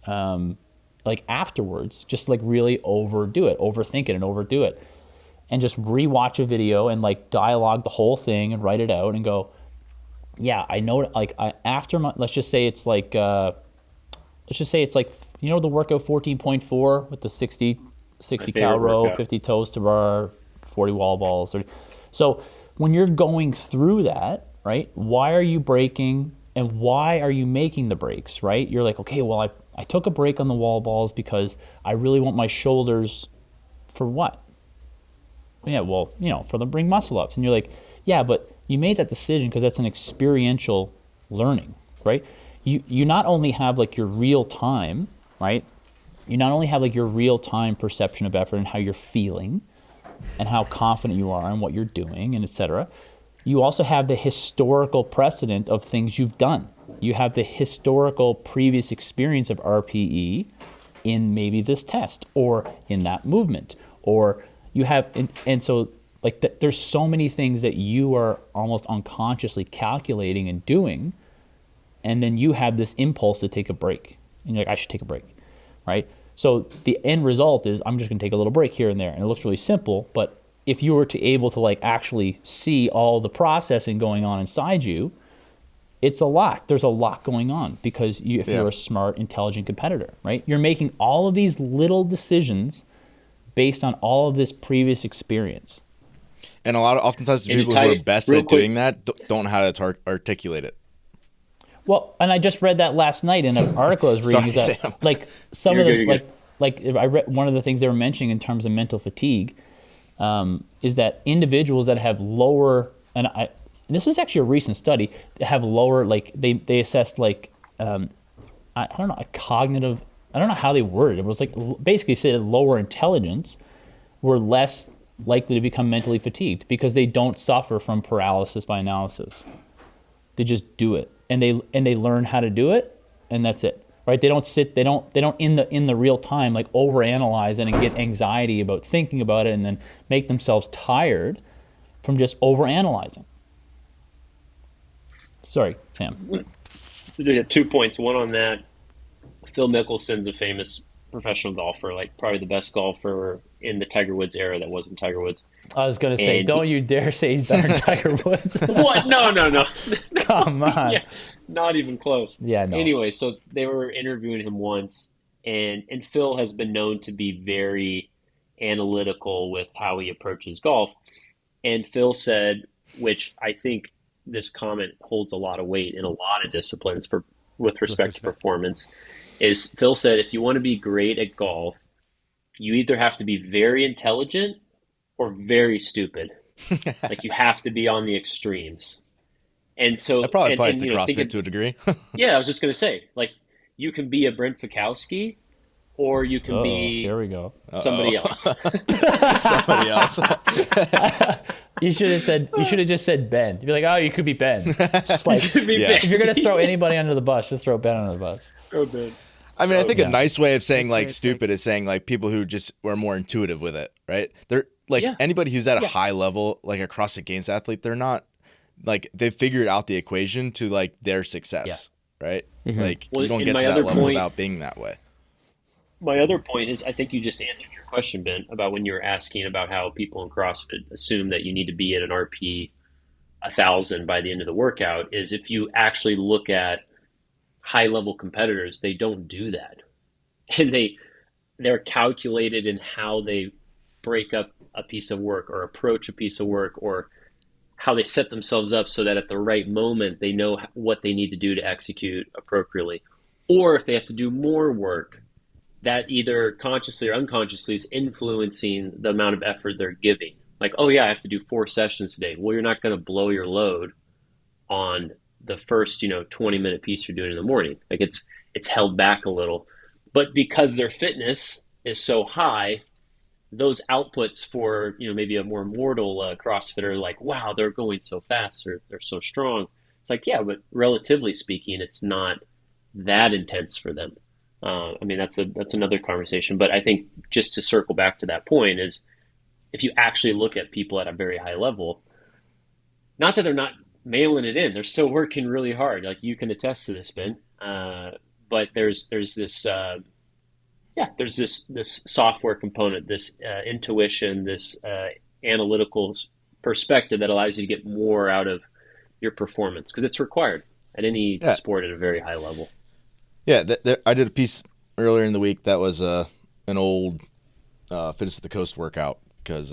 like afterwards, just like really overthink it and overdo it. And just rewatch a video and like dialogue the whole thing and write it out and go, yeah, I know. Like after my, let's just say it's like the workout 14.4 with the 60 cal row, workout. 50 toes to bar, 40 wall balls. 30. So when you're going through that, right? Why are you breaking and why are you making the breaks, right? You're like, okay, well, I took a break on the wall balls because I really want my shoulders for what? Yeah, well, for the bring muscle ups. And you're like, yeah, but you made that decision because that's an experiential learning, right? You not only have like your real time, right? You not only have like your real time perception of effort and how you're feeling and how confident you are in what you're doing and etc. You also have the historical precedent of things you've done. You have the historical previous experience of RPE in maybe this test or in that movement, or you have, and so like there's so many things that you are almost unconsciously calculating and doing, and then you have this impulse to take a break, and you're like, I should take a break, right? So the end result is I'm just going to take a little break here and there, and it looks really simple, but if you were to able to like actually see all the processing going on inside you, it's a lot. There's a lot going on because if you're a smart, intelligent competitor, right? You're making all of these little decisions based on all of this previous experience. And oftentimes the people who are best at doing that don't know how to articulate it. Well, and I just read that last night in an article I was reading. Sorry, that Sam. like some of the like I read one of the things they were mentioning in terms of mental fatigue is that individuals that have lower, and this was actually a recent study, that have lower, like they assessed like I don't know, a cognitive, I don't know how they worded it. It was like basically said lower intelligence were less likely to become mentally fatigued because they don't suffer from paralysis by analysis. They just do it, and they learn how to do it, and that's it, right? They don't in the real time like overanalyze it and get anxiety about thinking about it, and then make themselves tired from just overanalyzing. Sorry, Sam. 2 points. One on that. Phil Mickelson's a famous professional golfer, like probably the best golfer in the Tiger Woods era that wasn't Tiger Woods. I was going to say, don't you dare say he's better than Tiger Woods. What? No. Come on. Yeah, not even close. Yeah, no. Anyway, so they were interviewing him once, and Phil has been known to be very analytical with how he approaches golf. And Phil said, which I think this comment holds a lot of weight in a lot of disciplines with respect to performance, is Phil said, if you want to be great at golf, you either have to be very intelligent or very stupid. Like you have to be on the extremes. And That so, probably applies and to CrossFit thinking, to a degree. yeah, I was just going to say, like, you can be a Brent Fikowski or you can Oh, here be we go. somebody else. Somebody else. You should have just said Ben. You'd be like, oh, you could be Ben. Just You like, could be Yeah. if you're gonna big. throw anybody under the bus, just throw Ben under the bus. Oh, man. I mean, I think a Yeah. nice way of saying like stupid is saying like people who just are more intuitive with it, right? They're like Yeah. anybody who's at a Yeah. high level, like a CrossFit Games athlete, they're not like they've figured out the equation to like their success, right? Like Well, you don't and get my to that other level point- without being that way. My other point is, I think you just answered your question, Ben, about when you were asking about how people in CrossFit assume that you need to be at an RP 1,000 by the end of the workout. Is if you actually look at high level competitors, they don't do that, and they're calculated in how they break up a piece of work or approach a piece of work or how they set themselves up so that at the right moment they know what they need to do to execute appropriately, or if they have to do more work that either consciously or unconsciously is influencing the amount of effort they're giving. Like, oh yeah, I have to do 4 sessions today. Well, you're not going to blow your load on the first, 20-minute piece you're doing in the morning. Like it's held back a little. But because their fitness is so high, those outputs for, maybe a more mortal CrossFitter, like, wow, they're going so fast, or they're so strong. It's like, yeah, but relatively speaking, it's not that intense for them. I mean, that's another conversation. But I think just to circle back to that point is if you actually look at people at a very high level, not that they're not mailing it in, they're still working really hard. Like you can attest to this, Ben. But there's this there's this software component, this intuition, this analytical perspective that allows you to get more out of your performance because it's required at any Yeah. sport at a very high level. Yeah, I did a piece earlier in the week that was an old Fitness at the Coast workout because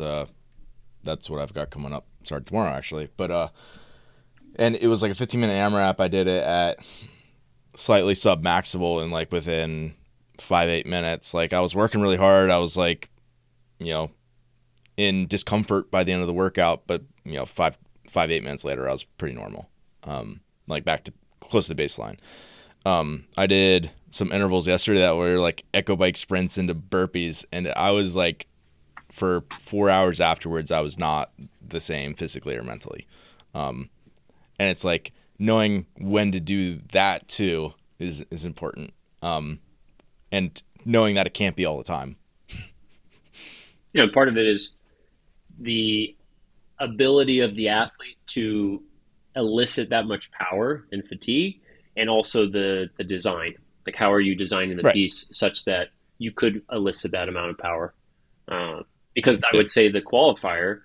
that's what I've got coming up. Start tomorrow actually, but and it was like a 15-minute AMRAP. I did it at slightly sub-maximal and like within 5-8 minutes. Like I was working really hard. I was like, in discomfort by the end of the workout, but 5-8 minutes later, I was pretty normal. Like back to close to the baseline. I did some intervals yesterday that were like echo bike sprints into burpees, and I was like, for 4 hours afterwards, I was not the same physically or mentally. And it's like knowing when to do that too is important. And knowing that it can't be all the time. Part of it is the ability of the athlete to elicit that much power and fatigue, and also the design. Like, how are you designing the Right. piece such that you could elicit that amount of power? Because I would say the qualifier,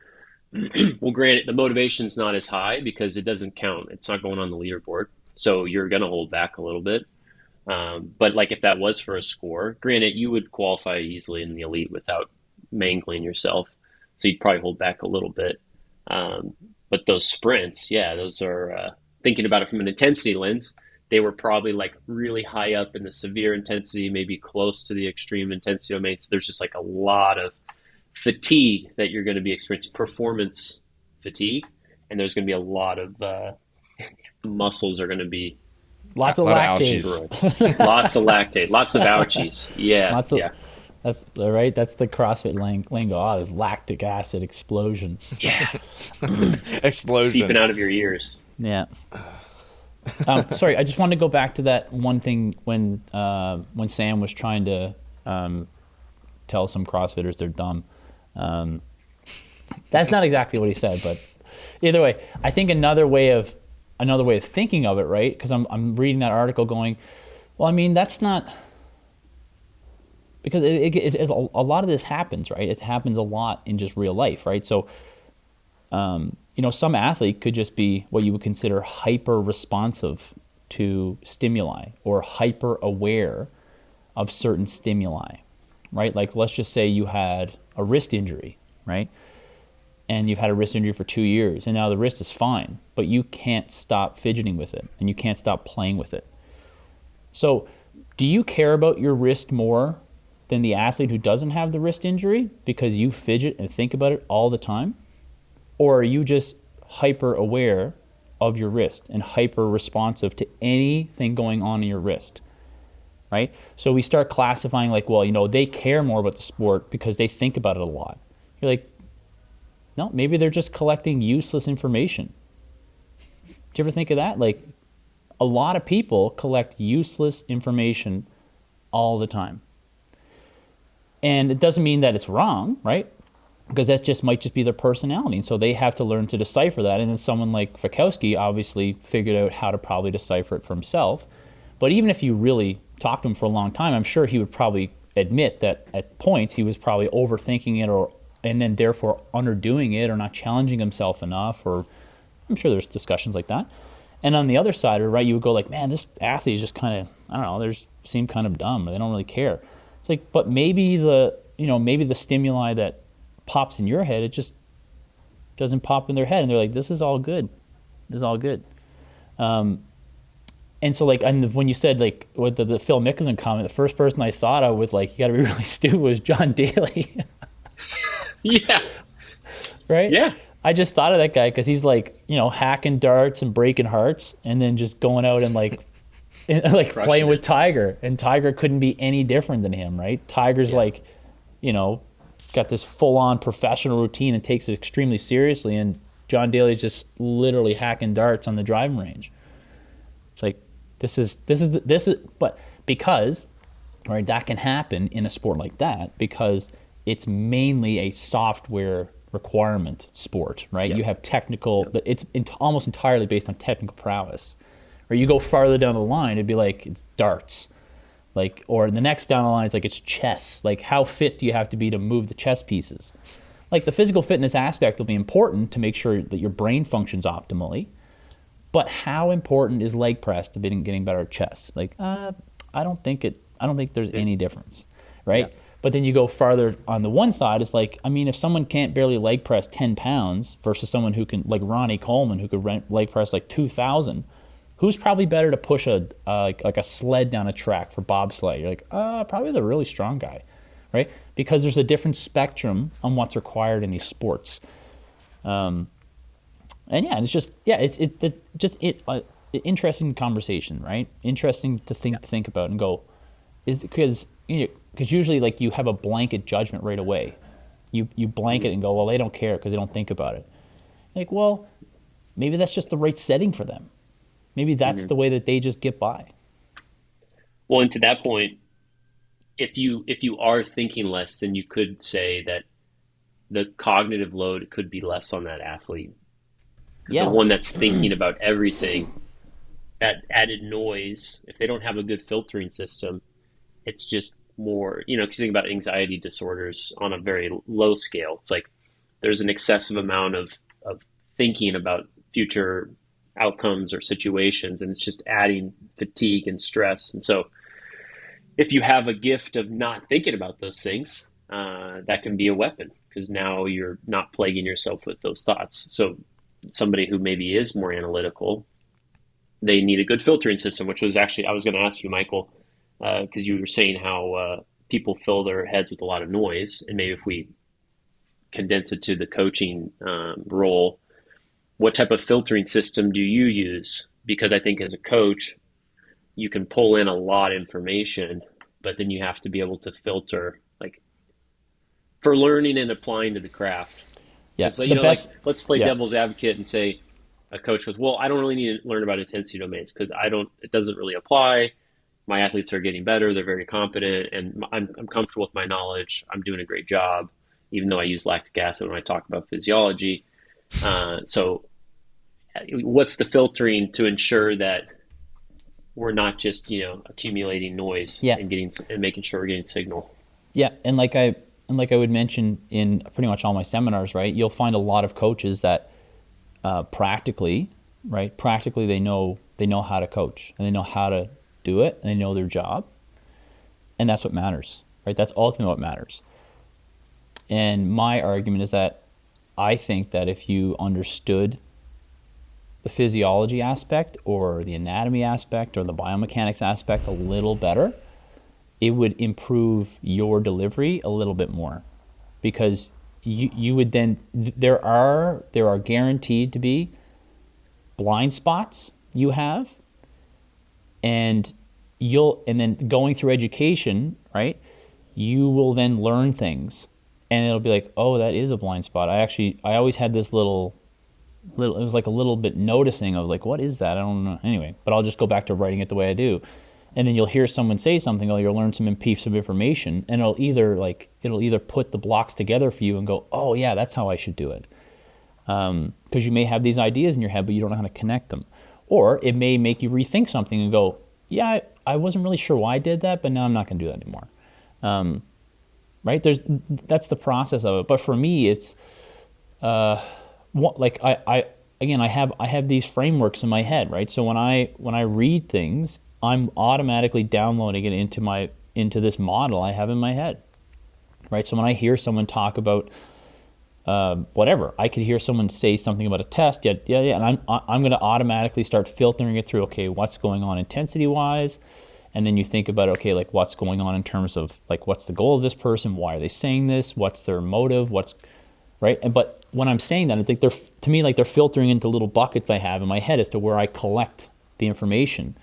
well, granted, the motivation's not as high because it doesn't count. It's not going on the leaderboard. So you're going to hold back a little bit. But like if that was for a score, granted, you would qualify easily in the elite without mangling yourself. So you'd probably hold back a little bit. But those sprints, yeah, those are, thinking about it from an intensity lens, they were probably like really high up in the severe intensity, maybe close to the extreme intensity domain. So there's just like a lot of fatigue that you're going to be experiencing, performance fatigue. And there's going to be a lot of muscles are going to be Lots of lot of lactate. lots of lactate, lots of ouchies. Yeah, Lots of, yeah, That's right. That's the CrossFit lingo. Oh, there's lactic acid explosion. yeah. Explosion. Seeping out of your ears. Yeah. Sorry, I just wanted to go back to that one thing when Sam was trying to tell some CrossFitters they're dumb. That's not exactly what he said, but either way, I think another way of thinking of it, right? Because I'm reading that article, going, well, I mean, that's not, because a lot of this happens, right? It happens a lot in just real life, right? So, some athlete could just be what you would consider hyper responsive to stimuli or hyper aware of certain stimuli, right? Like, let's just say you had a wrist injury, right? And you've had a wrist injury for 2 years, and now the wrist is fine, but you can't stop fidgeting with it, and you can't stop playing with it. So, do you care about your wrist more than the athlete who doesn't have the wrist injury because you fidget and think about it all the time? Or are you just hyper aware of your wrist and hyper responsive to anything going on in your wrist, right? So we start classifying like, well, they care more about the sport because they think about it a lot. You're like, no, maybe they're just collecting useless information. Do you ever think of that? Like, a lot of people collect useless information all the time. And it doesn't mean that it's wrong, right? Because that might just be their personality. And so they have to learn to decipher that. And then someone like Fikowski obviously figured out how to probably decipher it for himself. But even if you really talked to him for a long time, I'm sure he would probably admit that at points he was probably overthinking it, and then therefore underdoing it or not challenging himself enough. Or I'm sure there's discussions like that. And on the other side, right, you would go like, man, this athlete is just kind of, I don't know, they seem kind of dumb, or they don't really care. It's like, but maybe the stimuli that pops in your head, it just doesn't pop in their head, and they're like, this is all good. This is all good. And so like, and when you said like with the Phil Mickelson comment, the first person I thought of with like, you got to be really stupid was John Daly. Yeah. Right? Yeah. I just thought of that guy because he's like, hacking darts and breaking hearts, and then just going out and like playing with Tiger, and Tiger couldn't be any different than him, right? Tiger's like, got this full-on professional routine and takes it extremely seriously, and John Daly's just literally hacking darts on the driving range. It's like this is, but because, right, that can happen in a sport like that because it's mainly a software requirement sport, right? Yep. You have technical, it's almost entirely based on technical prowess. Or you go farther down the line, it'd be like it's darts. Like, or the next down the line is like it's chess. Like, how fit do you have to be to move the chess pieces? Like, the physical fitness aspect will be important to make sure that your brain functions optimally. But how important is leg press to getting better at chess? Like, I don't think there's any difference, right? Yeah. But then you go farther on the one side, it's like, I mean, if someone can't barely leg press 10 pounds versus someone who can, like Ronnie Coleman, who could leg press like 2,000, who's probably better to push like a sled down a track for bobsleigh? You're like, probably the really strong guy, right? Because there's a different spectrum on what's required in these sports. And yeah, it's just, interesting conversation, right? Interesting to think about and go, is because usually like you have a blanket judgment right away. You blanket and go, well, they don't care because they don't think about it. Like, well, maybe that's just the right setting for them. Maybe that's the way that they just get by. Well, and to that point, if you are thinking less, then you could say that the cognitive load could be less on that athlete. Yeah. The one that's thinking about everything, that added noise, if they don't have a good filtering system, it's just more, because you think about anxiety disorders on a very low scale. It's like there's an excessive amount of thinking about future outcomes or situations, and it's just adding fatigue and stress. And so if you have a gift of not thinking about those things, that can be a weapon, because now you're not plaguing yourself with those thoughts. So somebody who maybe is more analytical, they need a good filtering system, which was actually, I was going to ask you, Michael, because you were saying how people fill their heads with a lot of noise, and maybe if we condense it to the coaching role, what type of filtering system do you use? Because I think as a coach, you can pull in a lot of information, but then you have to be able to filter, like, for learning and applying to the craft. Yeah, so, like, let's play devil's advocate and say a coach goes, well, I don't really need to learn about intensity domains because it doesn't really apply. My athletes are getting better. They're very competent, and I'm comfortable with my knowledge. I'm doing a great job, even though I use lactic acid when I talk about physiology. So what's the filtering to ensure that we're not just, accumulating noise and making sure we're getting signal? Yeah. And like I would mention in pretty much all my seminars, right, you'll find a lot of coaches that practically they know how to coach, and they know how to do it, and they know their job. And that's what matters, right? That's ultimately what matters. And my argument is that I think that if you understood the physiology aspect or the anatomy aspect or the biomechanics aspect a little better, it would improve your delivery a little bit more, because you would then, there are guaranteed to be blind spots you have, and then going through education, right, you will then learn things, and it'll be like, oh, that is a blind spot. I always had this little, it was like a little bit noticing of like, what is that? I don't know. Anyway, but I'll just go back to writing it the way I do. And then you'll hear someone say something, or you'll learn some piece of information, and it'll either put the blocks together for you and go, oh yeah, that's how I should do it. Because you may have these ideas in your head, but you don't know how to connect them. Or it may make you rethink something and go, yeah, I wasn't really sure why I did that, but now I'm not going to do that anymore. Right? That's the process of it. But for me, it's like I have these frameworks in my head, right? So when I read things, I'm automatically downloading it into this model I have in my head, right? So when I hear someone talk about whatever, I could hear someone say something about a test, and I'm going to automatically start filtering it through. Okay, what's going on intensity wise, and then you think about, okay, like what's going on in terms of like what's the goal of this person, why are they saying this, what's their motive, what's right. But when I'm saying that, it's like they're filtering into little buckets I have in my head as to where I collect the information.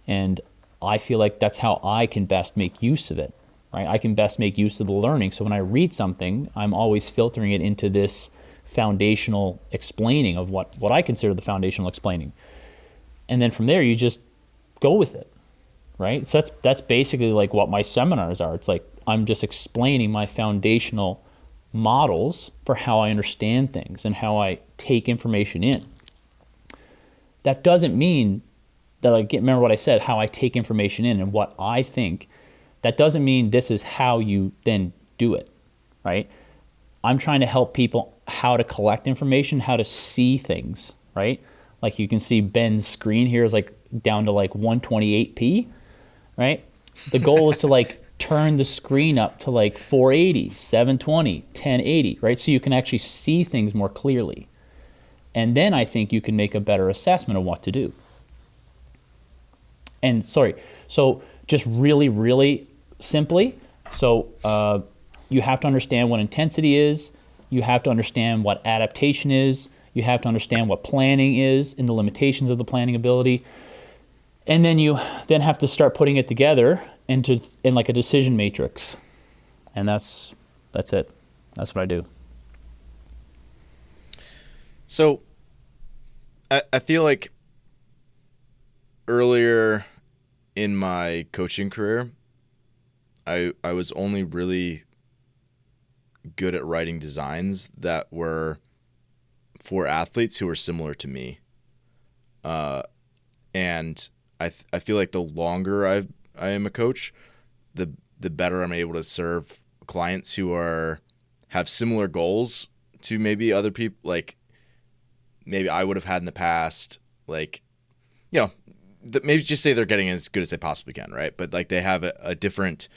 And I feel like that's how I can best make use of it, right? I can best make use of the learning. So when I read something, I'm always filtering it into this foundational explaining of what I consider the foundational explaining. And then from there, you just go with it, right? So that's basically like what my seminars are. It's like I'm just explaining my foundational models for how I understand things and how I take information in. That doesn't mean that remember what I said, how I take information in and what I think. That doesn't mean this is how you then do it, right? I'm trying to help people how to collect information, how to see things, right? Like you can see Ben's screen here is like down to like 128p, right? The goal is to like turn the screen up to like 480, 720, 1080, right? So you can actually see things more clearly. And then I think you can make a better assessment of what to do. And so just really, really simply, so you have to understand what intensity is, you have to understand what adaptation is, you have to understand what planning is and the limitations of the planning ability, and then you then have to start putting it together in like a decision matrix. And that's it. That's what I do. So I feel like earlier in my coaching career, I was only really good at writing designs that were for athletes who were similar to me. And I feel like the longer I am a coach, the better I'm able to serve clients who have similar goals to maybe other people, like maybe I would have had in the past, like, maybe just say they're getting as good as they possibly can, right? But like they have a different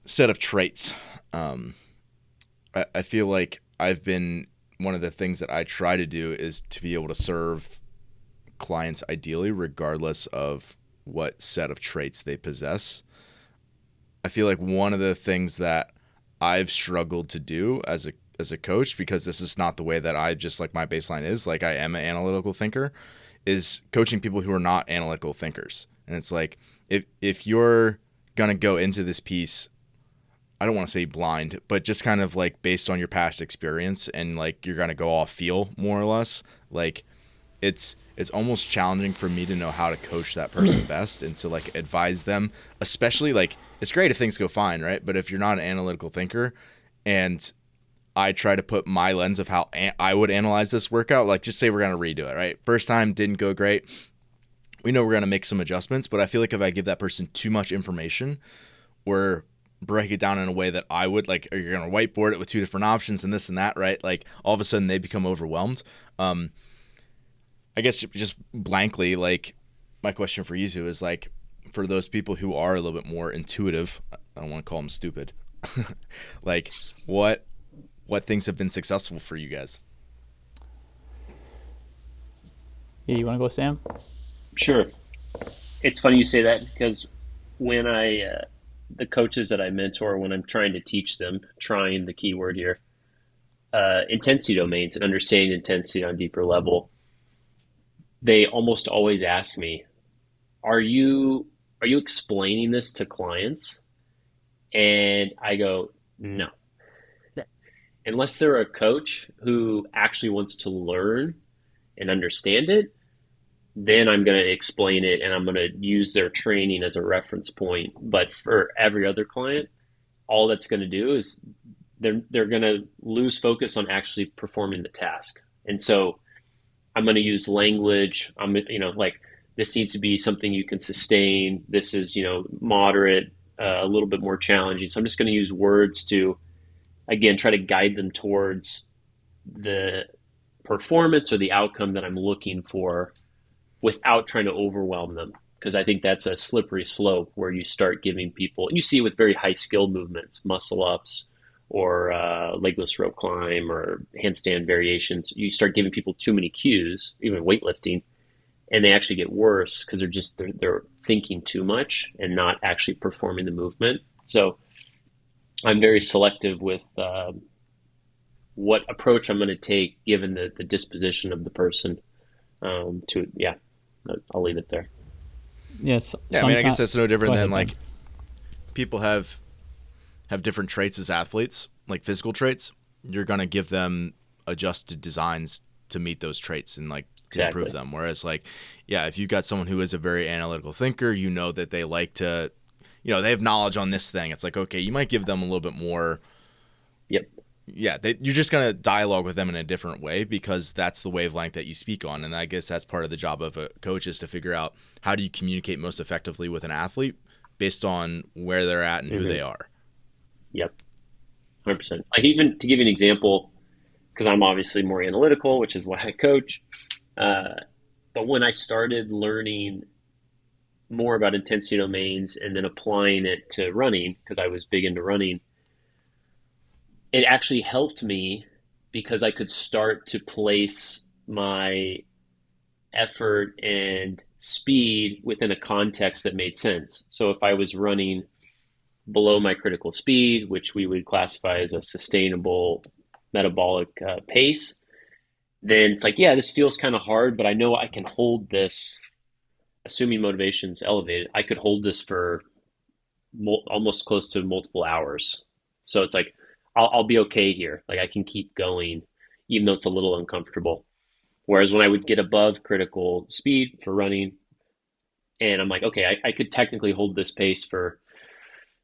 set of traits. I feel like one of the things that I try to do is to be able to serve clients ideally, regardless of what set of traits they possess. I feel like one of the things that I've struggled to do as a coach, because this is not the way that I just like my baseline is, like I am an analytical thinker, is coaching people who are not analytical thinkers. And it's like, if you're going to go into this piece, I don't want to say blind, but just kind of like based on your past experience and like you're going to go off feel more or less, like it's almost challenging for me to know how to coach that person best and to like advise them, especially like it's great if things go fine, right? But if you're not an analytical thinker and I try to put my lens of how I would analyze this workout, like just say we're going to redo it, right? First time didn't go great. We know we're going to make some adjustments, but I feel like if I give that person too much information or break it down in a way that I would, like, you're going to whiteboard it with two different options and this and that, right? Like all of a sudden they become overwhelmed. I guess just blankly, like my question for you two is like, for those people who are a little bit more intuitive, I don't want to call them stupid, like what things have been successful for you guys? Yeah, you want to go, Sam? Sure. It's funny you say that because when the coaches that I mentor, when I'm trying to teach them, trying the key word here, intensity domains and understanding intensity on a deeper level, they almost always ask me, "Are you explaining this to clients?" And I go, "No." Unless they're a coach who actually wants to learn and understand it, then I'm going to explain it and I'm going to use their training as a reference point. But for every other client, all that's going to do is they're going to lose focus on actually performing the task. And so I'm going to use language. Like this needs to be something you can sustain. This is, moderate, a little bit more challenging. So I'm just going to use words to, again, try to guide them towards the performance or the outcome that I'm looking for without trying to overwhelm them. Because I think that's a slippery slope where you start giving people, and you see it with very high skill movements, muscle ups or legless rope climb or handstand variations. You start giving people too many cues, even weightlifting, and they actually get worse because they're thinking too much and not actually performing the movement. So I'm very selective with what approach I'm going to take given the disposition of the person. I'll leave it there. Yes. Yeah, I mean, I guess that's no different than like people have different traits as athletes, like physical traits. You're going to give them adjusted designs to meet those traits and like to improve them. Whereas like, yeah, if you've got someone who is a very analytical thinker, that they like to, they have knowledge on this thing. It's like, okay, you might give them a little bit more. Yep. Yeah, you're just going to dialogue with them in a different way because that's the wavelength that you speak on. And I guess that's part of the job of a coach is to figure out how do you communicate most effectively with an athlete based on where they're at and who they are. Yep, 100%. Like even to give you an example, because I'm obviously more analytical, which is why I coach. But when I started learning more about intensity domains and then applying it to running, because I was big into running, it actually helped me because I could start to place my effort and speed within a context that made sense. So if I was running below my critical speed, which we would classify as a sustainable metabolic pace, then it's like, yeah, this feels kind of hard, but I know I can hold this, assuming motivation's elevated, I could hold this for almost close to multiple hours. So it's like, I'll be okay here. Like I can keep going, even though it's a little uncomfortable. Whereas when I would get above critical speed for running, and I'm like, okay, I could technically hold this pace for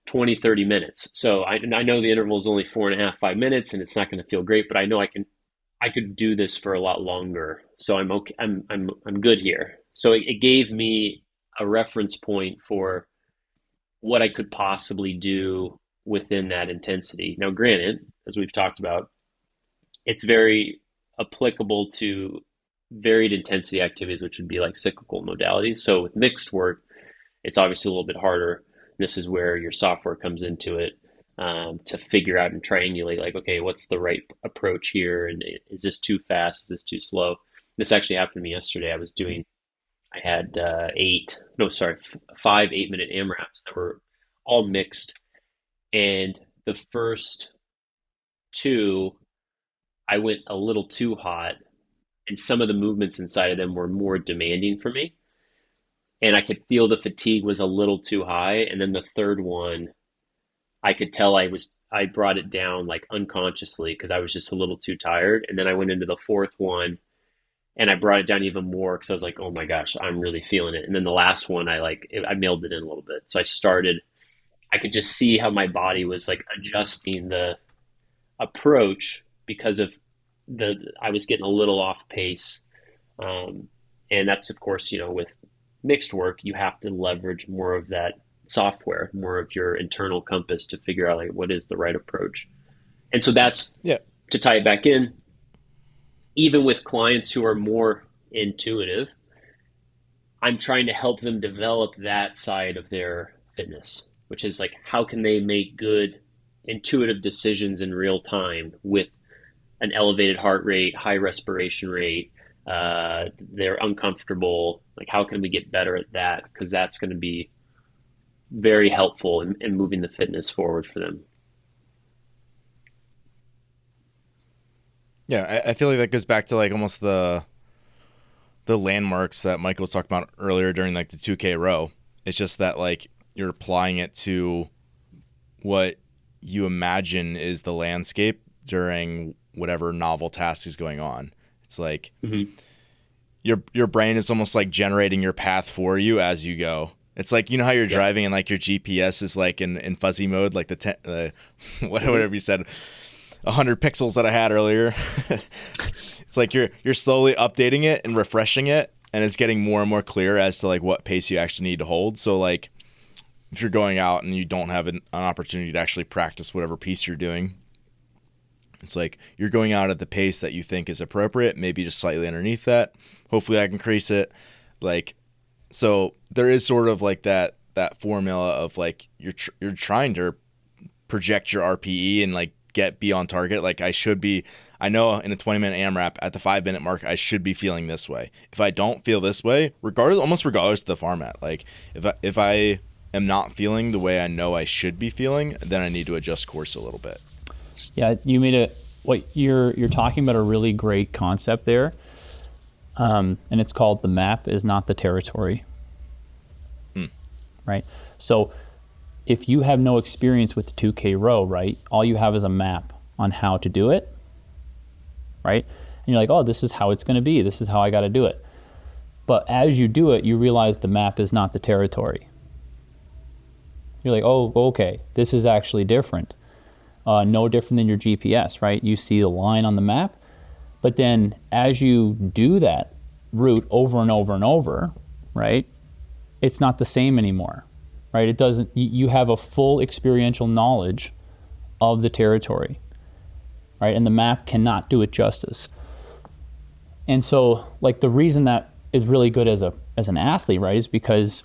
20, 30 minutes. So I know the interval is only 4.5, 5 minutes, and it's not going to feel great, but I know I could do this for a lot longer. So I'm okay. I'm good here. So it gave me a reference point for what I could possibly do within that intensity. Now, granted, as we've talked about, it's very applicable to varied intensity activities, which would be like cyclical modalities. So with mixed work, it's obviously a little bit harder. This is where your software comes into it to figure out and triangulate, like, okay, what's the right approach here? And is this too fast? Is this too slow? This actually happened to me yesterday. I had 5 8-minute AMRAPs that were all mixed. And the first two, I went a little too hot, and some of the movements inside of them were more demanding for me. And I could feel the fatigue was a little too high. And then the third one, I could tell I brought it down like unconsciously because I was just a little too tired. And then I went into the fourth one and I brought it down even more because I was like, oh my gosh, I'm really feeling it. And then the last one, I mailed it in a little bit. So I could just see how my body was like adjusting the approach because of I was getting a little off pace. And that's, of course, with mixed work, you have to leverage more of that software, more of your internal compass to figure out like what is the right approach. And so that's to tie it back in, even with clients who are more intuitive, I'm trying to help them develop that side of their fitness, which is like, how can they make good intuitive decisions in real time with an elevated heart rate, high respiration rate, they're uncomfortable. Like, how can we get better at that? Because that's going to be very helpful in moving the fitness forward for them. Yeah, I feel like that goes back to like almost the landmarks that Michael was talking about earlier during like the 2K row. It's just that like you're applying it to what you imagine is the landscape during whatever novel task is going on. It's like your brain is almost like generating your path for you as you go. It's like, you know how you're driving and like your GPS is like in fuzzy mode, like whatever you said, 100 pixels that I had earlier. It's like you're slowly updating it and refreshing it, and it's getting more and more clear as to like what pace you actually need to hold. So like if you're going out and you don't have an opportunity to actually practice whatever piece you're doing, it's like you're going out at the pace that you think is appropriate, maybe just slightly underneath that. Hopefully I can increase it. Like, so there is sort of like that formula of like you're trying to project your RPE and like be on target. Like I know in a 20-minute AMRAP at the 5-minute mark, I should be feeling this way. If I don't feel this way, almost regardless of the format, like if I am not feeling the way I know I should be feeling, then I need to adjust course a little bit. Yeah, you made what you're talking about a really great concept there, and it's called the map is not the territory. Right. So if you have no experience with the 2K row, right, all you have is a map on how to do it, right? And you're like, oh, this is how it's going to be. This is how I got to do it. But as you do it, you realize the map is not the territory. You're like, oh, okay, this is actually different. No different than your GPS, right? You see the line on the map, but then as you do that route over and over and over, right, it's not the same anymore, right? It doesn't, you have a full experiential knowledge of the territory, right? And the map cannot do it justice. And so like the reason that is really good as an athlete, right, is because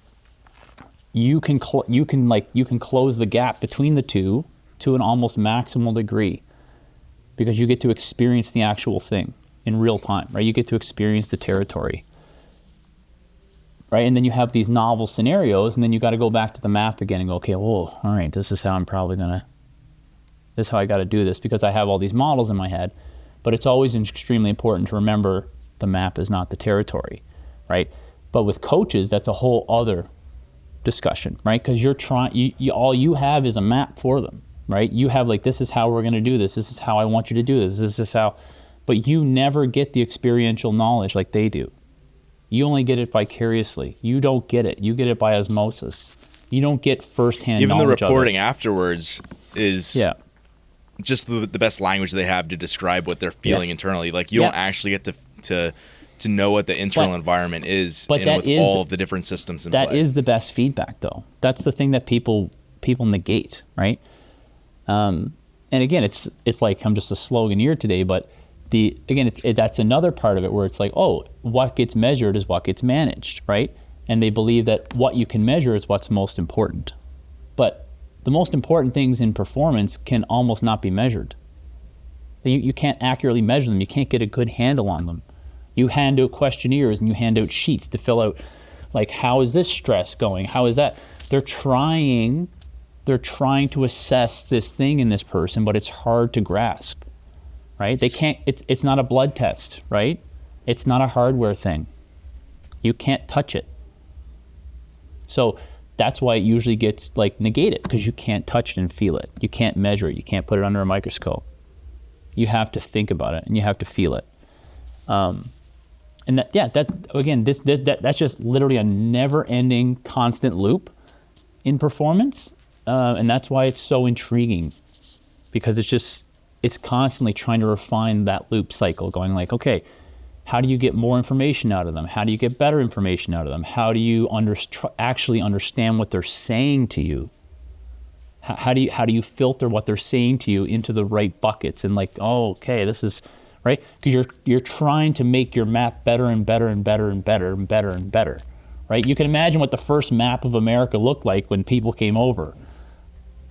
you can close the gap between the two to an almost maximal degree, because you get to experience the actual thing in real time, right? You get to experience the territory, right? And then you have these novel scenarios, and then you got to go back to the map again and go, okay, well, all right, this is how this is how I got to do this, because I have all these models in my head. But it's always extremely important to remember the map is not the territory, right? But with coaches, that's a whole other discussion, right? Because all you have is a map for them, right? You have like, this is how we're going to do this. This is how I want you to do this. This is how, but you never get the experiential knowledge like they do. You only get it vicariously. You don't get it. You get it by osmosis. You don't get firsthand knowledge. Even the reporting afterwards is just the best language they have to describe what they're feeling internally. Like you don't actually get to know what the internal environment is, with all of the different systems in play. That is the best feedback, though. That's the thing that people negate, right? And again, it's like I'm just a sloganeer today, but that's another part of it where it's like, oh, what gets measured is what gets managed, right? And they believe that what you can measure is what's most important. But the most important things in performance can almost not be measured. You can't accurately measure them. You can't get a good handle on them. You hand out questionnaires and you hand out sheets to fill out, like, how is this stress going? How is that? They're trying to assess this thing in this person, but it's hard to grasp, right? They can't, it's not a blood test, right? It's not a hardware thing. You can't touch it. So that's why it usually gets like negated, because you can't touch it and feel it. You can't measure it. You can't put it under a microscope. You have to think about it and you have to feel it. And that's just literally a never-ending constant loop in performance. And that's why it's so intriguing, because it's constantly trying to refine that loop cycle, going like, okay, how do you get more information out of them? How do you get better information out of them? How do you actually understand what they're saying to you? How do you filter what they're saying to you into the right buckets? And like, oh, okay, this is right, because you're trying to make your map better and better and better and better and better and better, right? You can imagine what the first map of America looked like when people came over,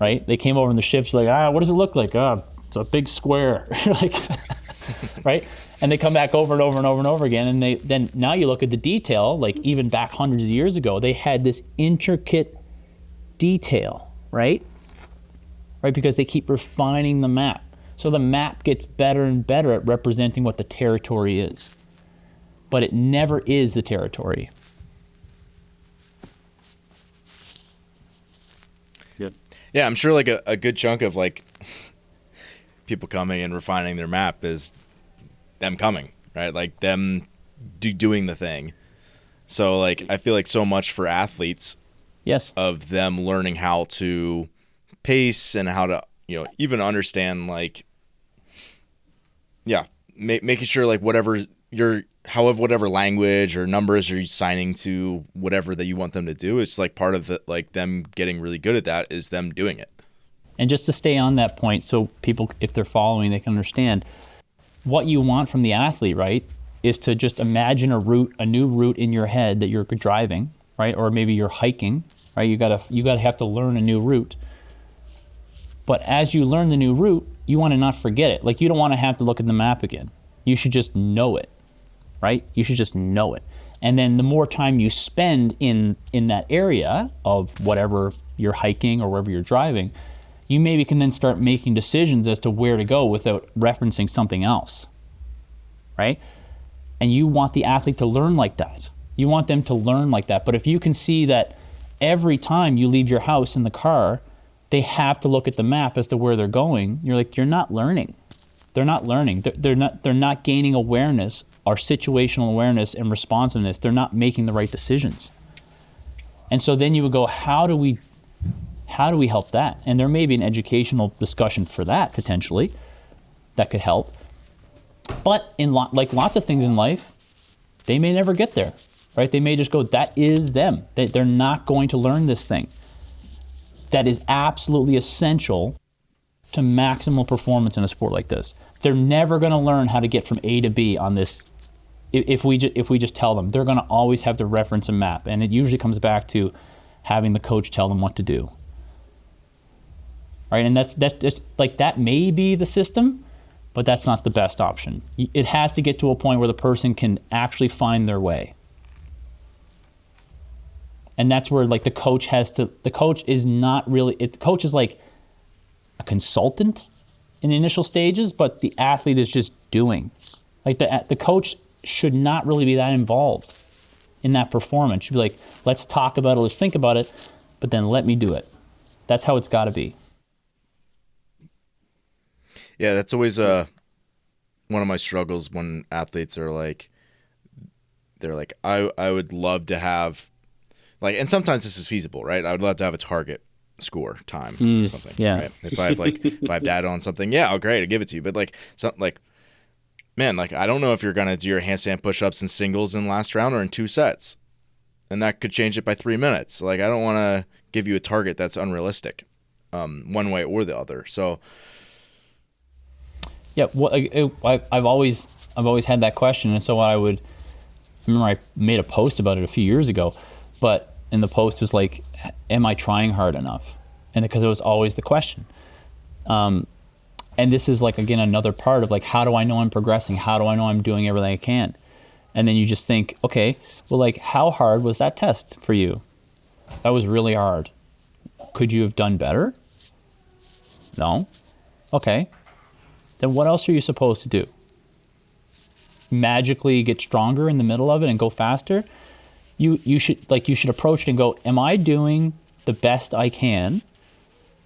right? They came over in the ships, like, what does it look like? It's a big square, like, right? And they come back over and over and over and over again, and then now you look at the detail, like even back hundreds of years ago, they had this intricate detail, right? Right, because they keep refining the map. So the map gets better and better at representing what the territory is. But it never is the territory. Good. Yeah, I'm sure like a good chunk of like people coming and refining their map is them coming, right? Like them doing the thing. So like I feel like so much for athletes, Yes, of them learning how to pace and how to, even understand like, yeah, making sure like whatever language or numbers you're signing to whatever that you want them to do, it's like part of the, like them getting really good at that is them doing it. and just to stay on that point, so people, if they're following, they can understand what you want from the athlete, right? Is to just imagine a new route in your head that you're driving, right? Or maybe you're hiking, right? You gotta have to learn a new route. But as you learn the new route, you want to not forget it. Like you don't want to have to look at the map again. You should just know it, right? You should just know it. And then the more time you spend in that area of whatever you're hiking or wherever you're driving, you maybe can then start making decisions as to where to go without referencing something else, right? And you want the athlete to learn like that. You want them to learn like that. But if you can see that every time you leave your house in the car, they have to look at the map as to where they're going, you're like, you're not learning. They're not learning. They're not gaining awareness or situational awareness and responsiveness. They're not making the right decisions. And so then you would go, how do we help that? And there may be an educational discussion for that potentially that could help. But in like lots of things in life, they may never get there, right? They may just go, that is them. They're not going to learn this thing. That is absolutely essential to maximal performance in a sport like this. They're never going to learn how to get from A to B on this. If we just tell them, they're going to always have to reference a map, and it usually comes back to having the coach tell them what to do. Right, and that's just like that may be the system, but that's not the best option. It has to get to a point where the person can actually find their way. And that's where like the coach is not really, the coach is like a consultant in the initial stages, but the athlete is just doing. Like the coach should not really be that involved in that performance. Should be like, let's talk about it, let's think about it, but then let me do it. That's how it's got to be. Yeah, that's always one of my struggles when athletes are like, they're like, I would love to have, like, and sometimes this is feasible, right? I would love to have a target score time or something. Yeah. Right? If I have data on something, yeah, oh great, I'll give it to you. But like something like, man, like I don't know if you're gonna do your handstand push-ups in singles in last round or in 2 sets, and that could change it by 3 minutes. Like I don't want to give you a target that's unrealistic, one way or the other. So. Yeah, well, I've always had that question, and so I remember I made a post about it a few years ago, but in the post was like, am I trying hard enough? And because it was always the question. And this is like, again, another part of like, how do I know I'm progressing? How do I know I'm doing everything I can? And then you just think, okay, well, like how hard was that test for you? That was really hard. Could you have done better? No? Okay. Then what else are you supposed to do? Magically get stronger in the middle of it and go faster? You should approach it and go, am I doing the best I can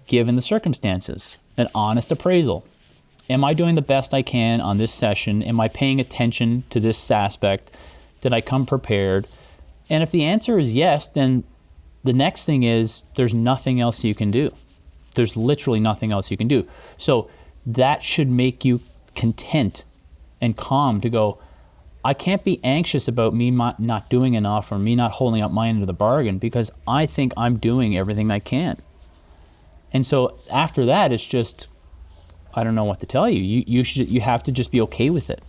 given the circumstances? An honest appraisal. Am I doing the best I can on this session? Am I paying attention to this aspect? Did I come prepared? And if the answer is yes, then the next thing is there's nothing else you can do. There's literally nothing else you can do. So that should make you content and calm to go, I can't be anxious about me not doing enough or me not holding up my end of the bargain because I think I'm doing everything I can. And so after that, it's just, I don't know what to tell you. You have to just be okay with it.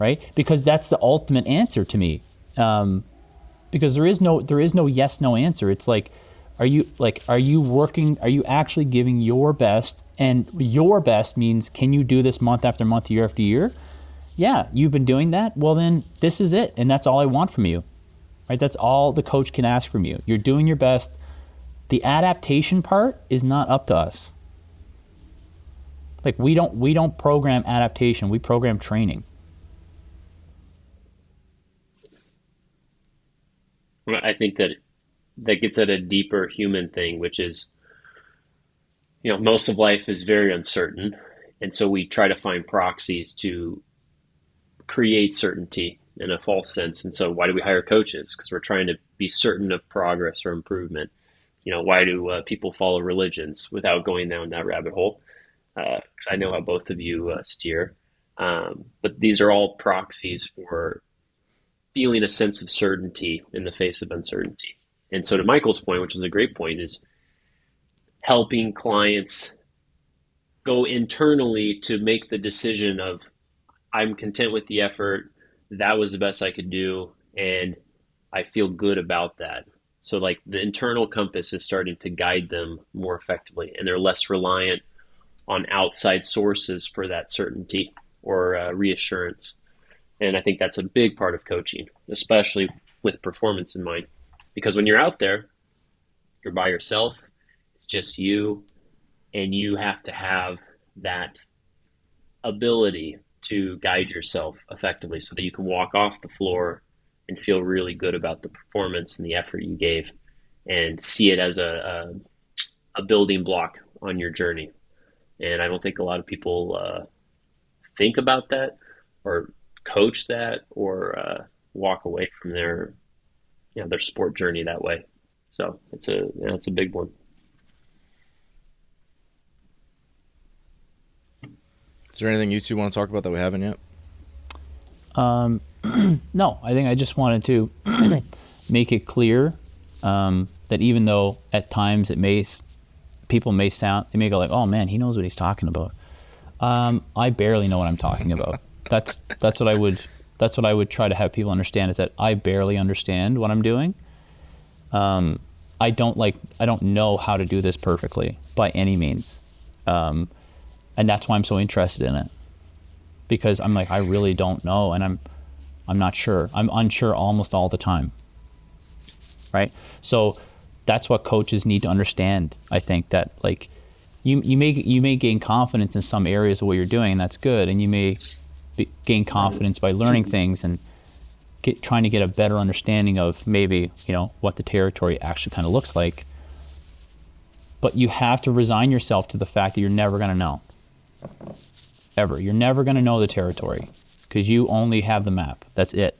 Right? Because that's the ultimate answer to me. Because there is no yes, no answer. It's like, are you working, are you actually giving your best? And your best means, can you do this month after month, year after year? Yeah, you've been doing that. Well, then this is it. And that's all I want from you, right? That's all the coach can ask from you. You're doing your best. The adaptation part is not up to us. Like we don't program adaptation, we program training. I think that gets at a deeper human thing, which is, most of life is very uncertain. And so we try to find proxies to create certainty in a false sense. And so why do we hire coaches? Because we're trying to be certain of progress or improvement. Why do people follow religions without going down that rabbit hole? Because I know how both of you steer. But these are all proxies for feeling a sense of certainty in the face of uncertainty. And so to Michael's point, which is a great point, is helping clients go internally to make the decision of, I'm content with the effort, that was the best I could do, and I feel good about that. So like the internal compass is starting to guide them more effectively, and they're less reliant on outside sources for that certainty or reassurance. And I think that's a big part of coaching, especially with performance in mind. Because when you're out there, you're by yourself, it's just you, and you have to have that ability to guide yourself effectively so that you can walk off the floor and feel really good about the performance and the effort you gave and see it as a building block on your journey. And I don't think a lot of people think about that or coach that or walk away from their sport journey that way. So it's a big one. Is there anything you two want to talk about that we haven't yet? No, I think I just wanted to make it clear that even though at times people may go like, oh man, he knows what he's talking about. I barely know what I'm talking about. That's what I would try to have people understand, is that I barely understand what I'm doing. I don't know how to do this perfectly by any means. And that's why I'm so interested in it, because I'm like, I really don't know. And I'm not sure. I'm unsure almost all the time. Right. So that's what coaches need to understand. I think that like you may gain confidence in some areas of what you're doing, and that's good. And you may gain confidence by learning things and trying to get a better understanding of maybe, what the territory actually kind of looks like. But you have to resign yourself to the fact that you're never going to know. Ever. You're never going to know the territory because you only have the map. That's it.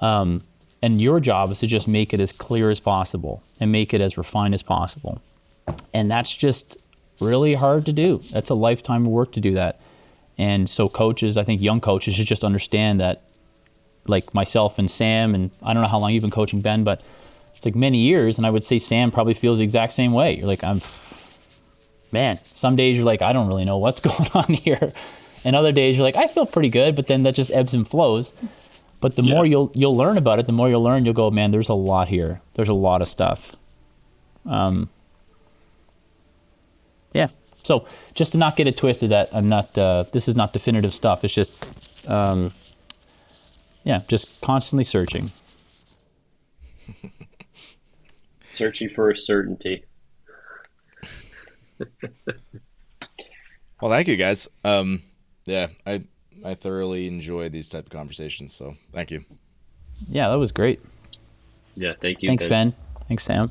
And your job is to just make it as clear as possible and make it as refined as possible. And that's just really hard to do. That's a lifetime of work to do that. And so coaches, I think young coaches should just understand that, like myself and Sam, and I don't know how long you've been coaching Ben, but it's like many years, and I would say Sam probably feels the exact same way. You're like, man, some days you're like, I don't really know what's going on here. And other days you're like, I feel pretty good, but then that just ebbs and flows. But the more you'll learn about it, the more you'll learn, you'll go, man, there's a lot here. There's a lot of stuff. So just to not get it twisted that I'm not, this is not definitive stuff. It's just, just constantly searching. Searching for a certainty. Well, thank you guys. I thoroughly enjoy these type of conversations, so thank you. Yeah, that was great. Yeah, thank you. Thanks, Ben. Thanks, Sam.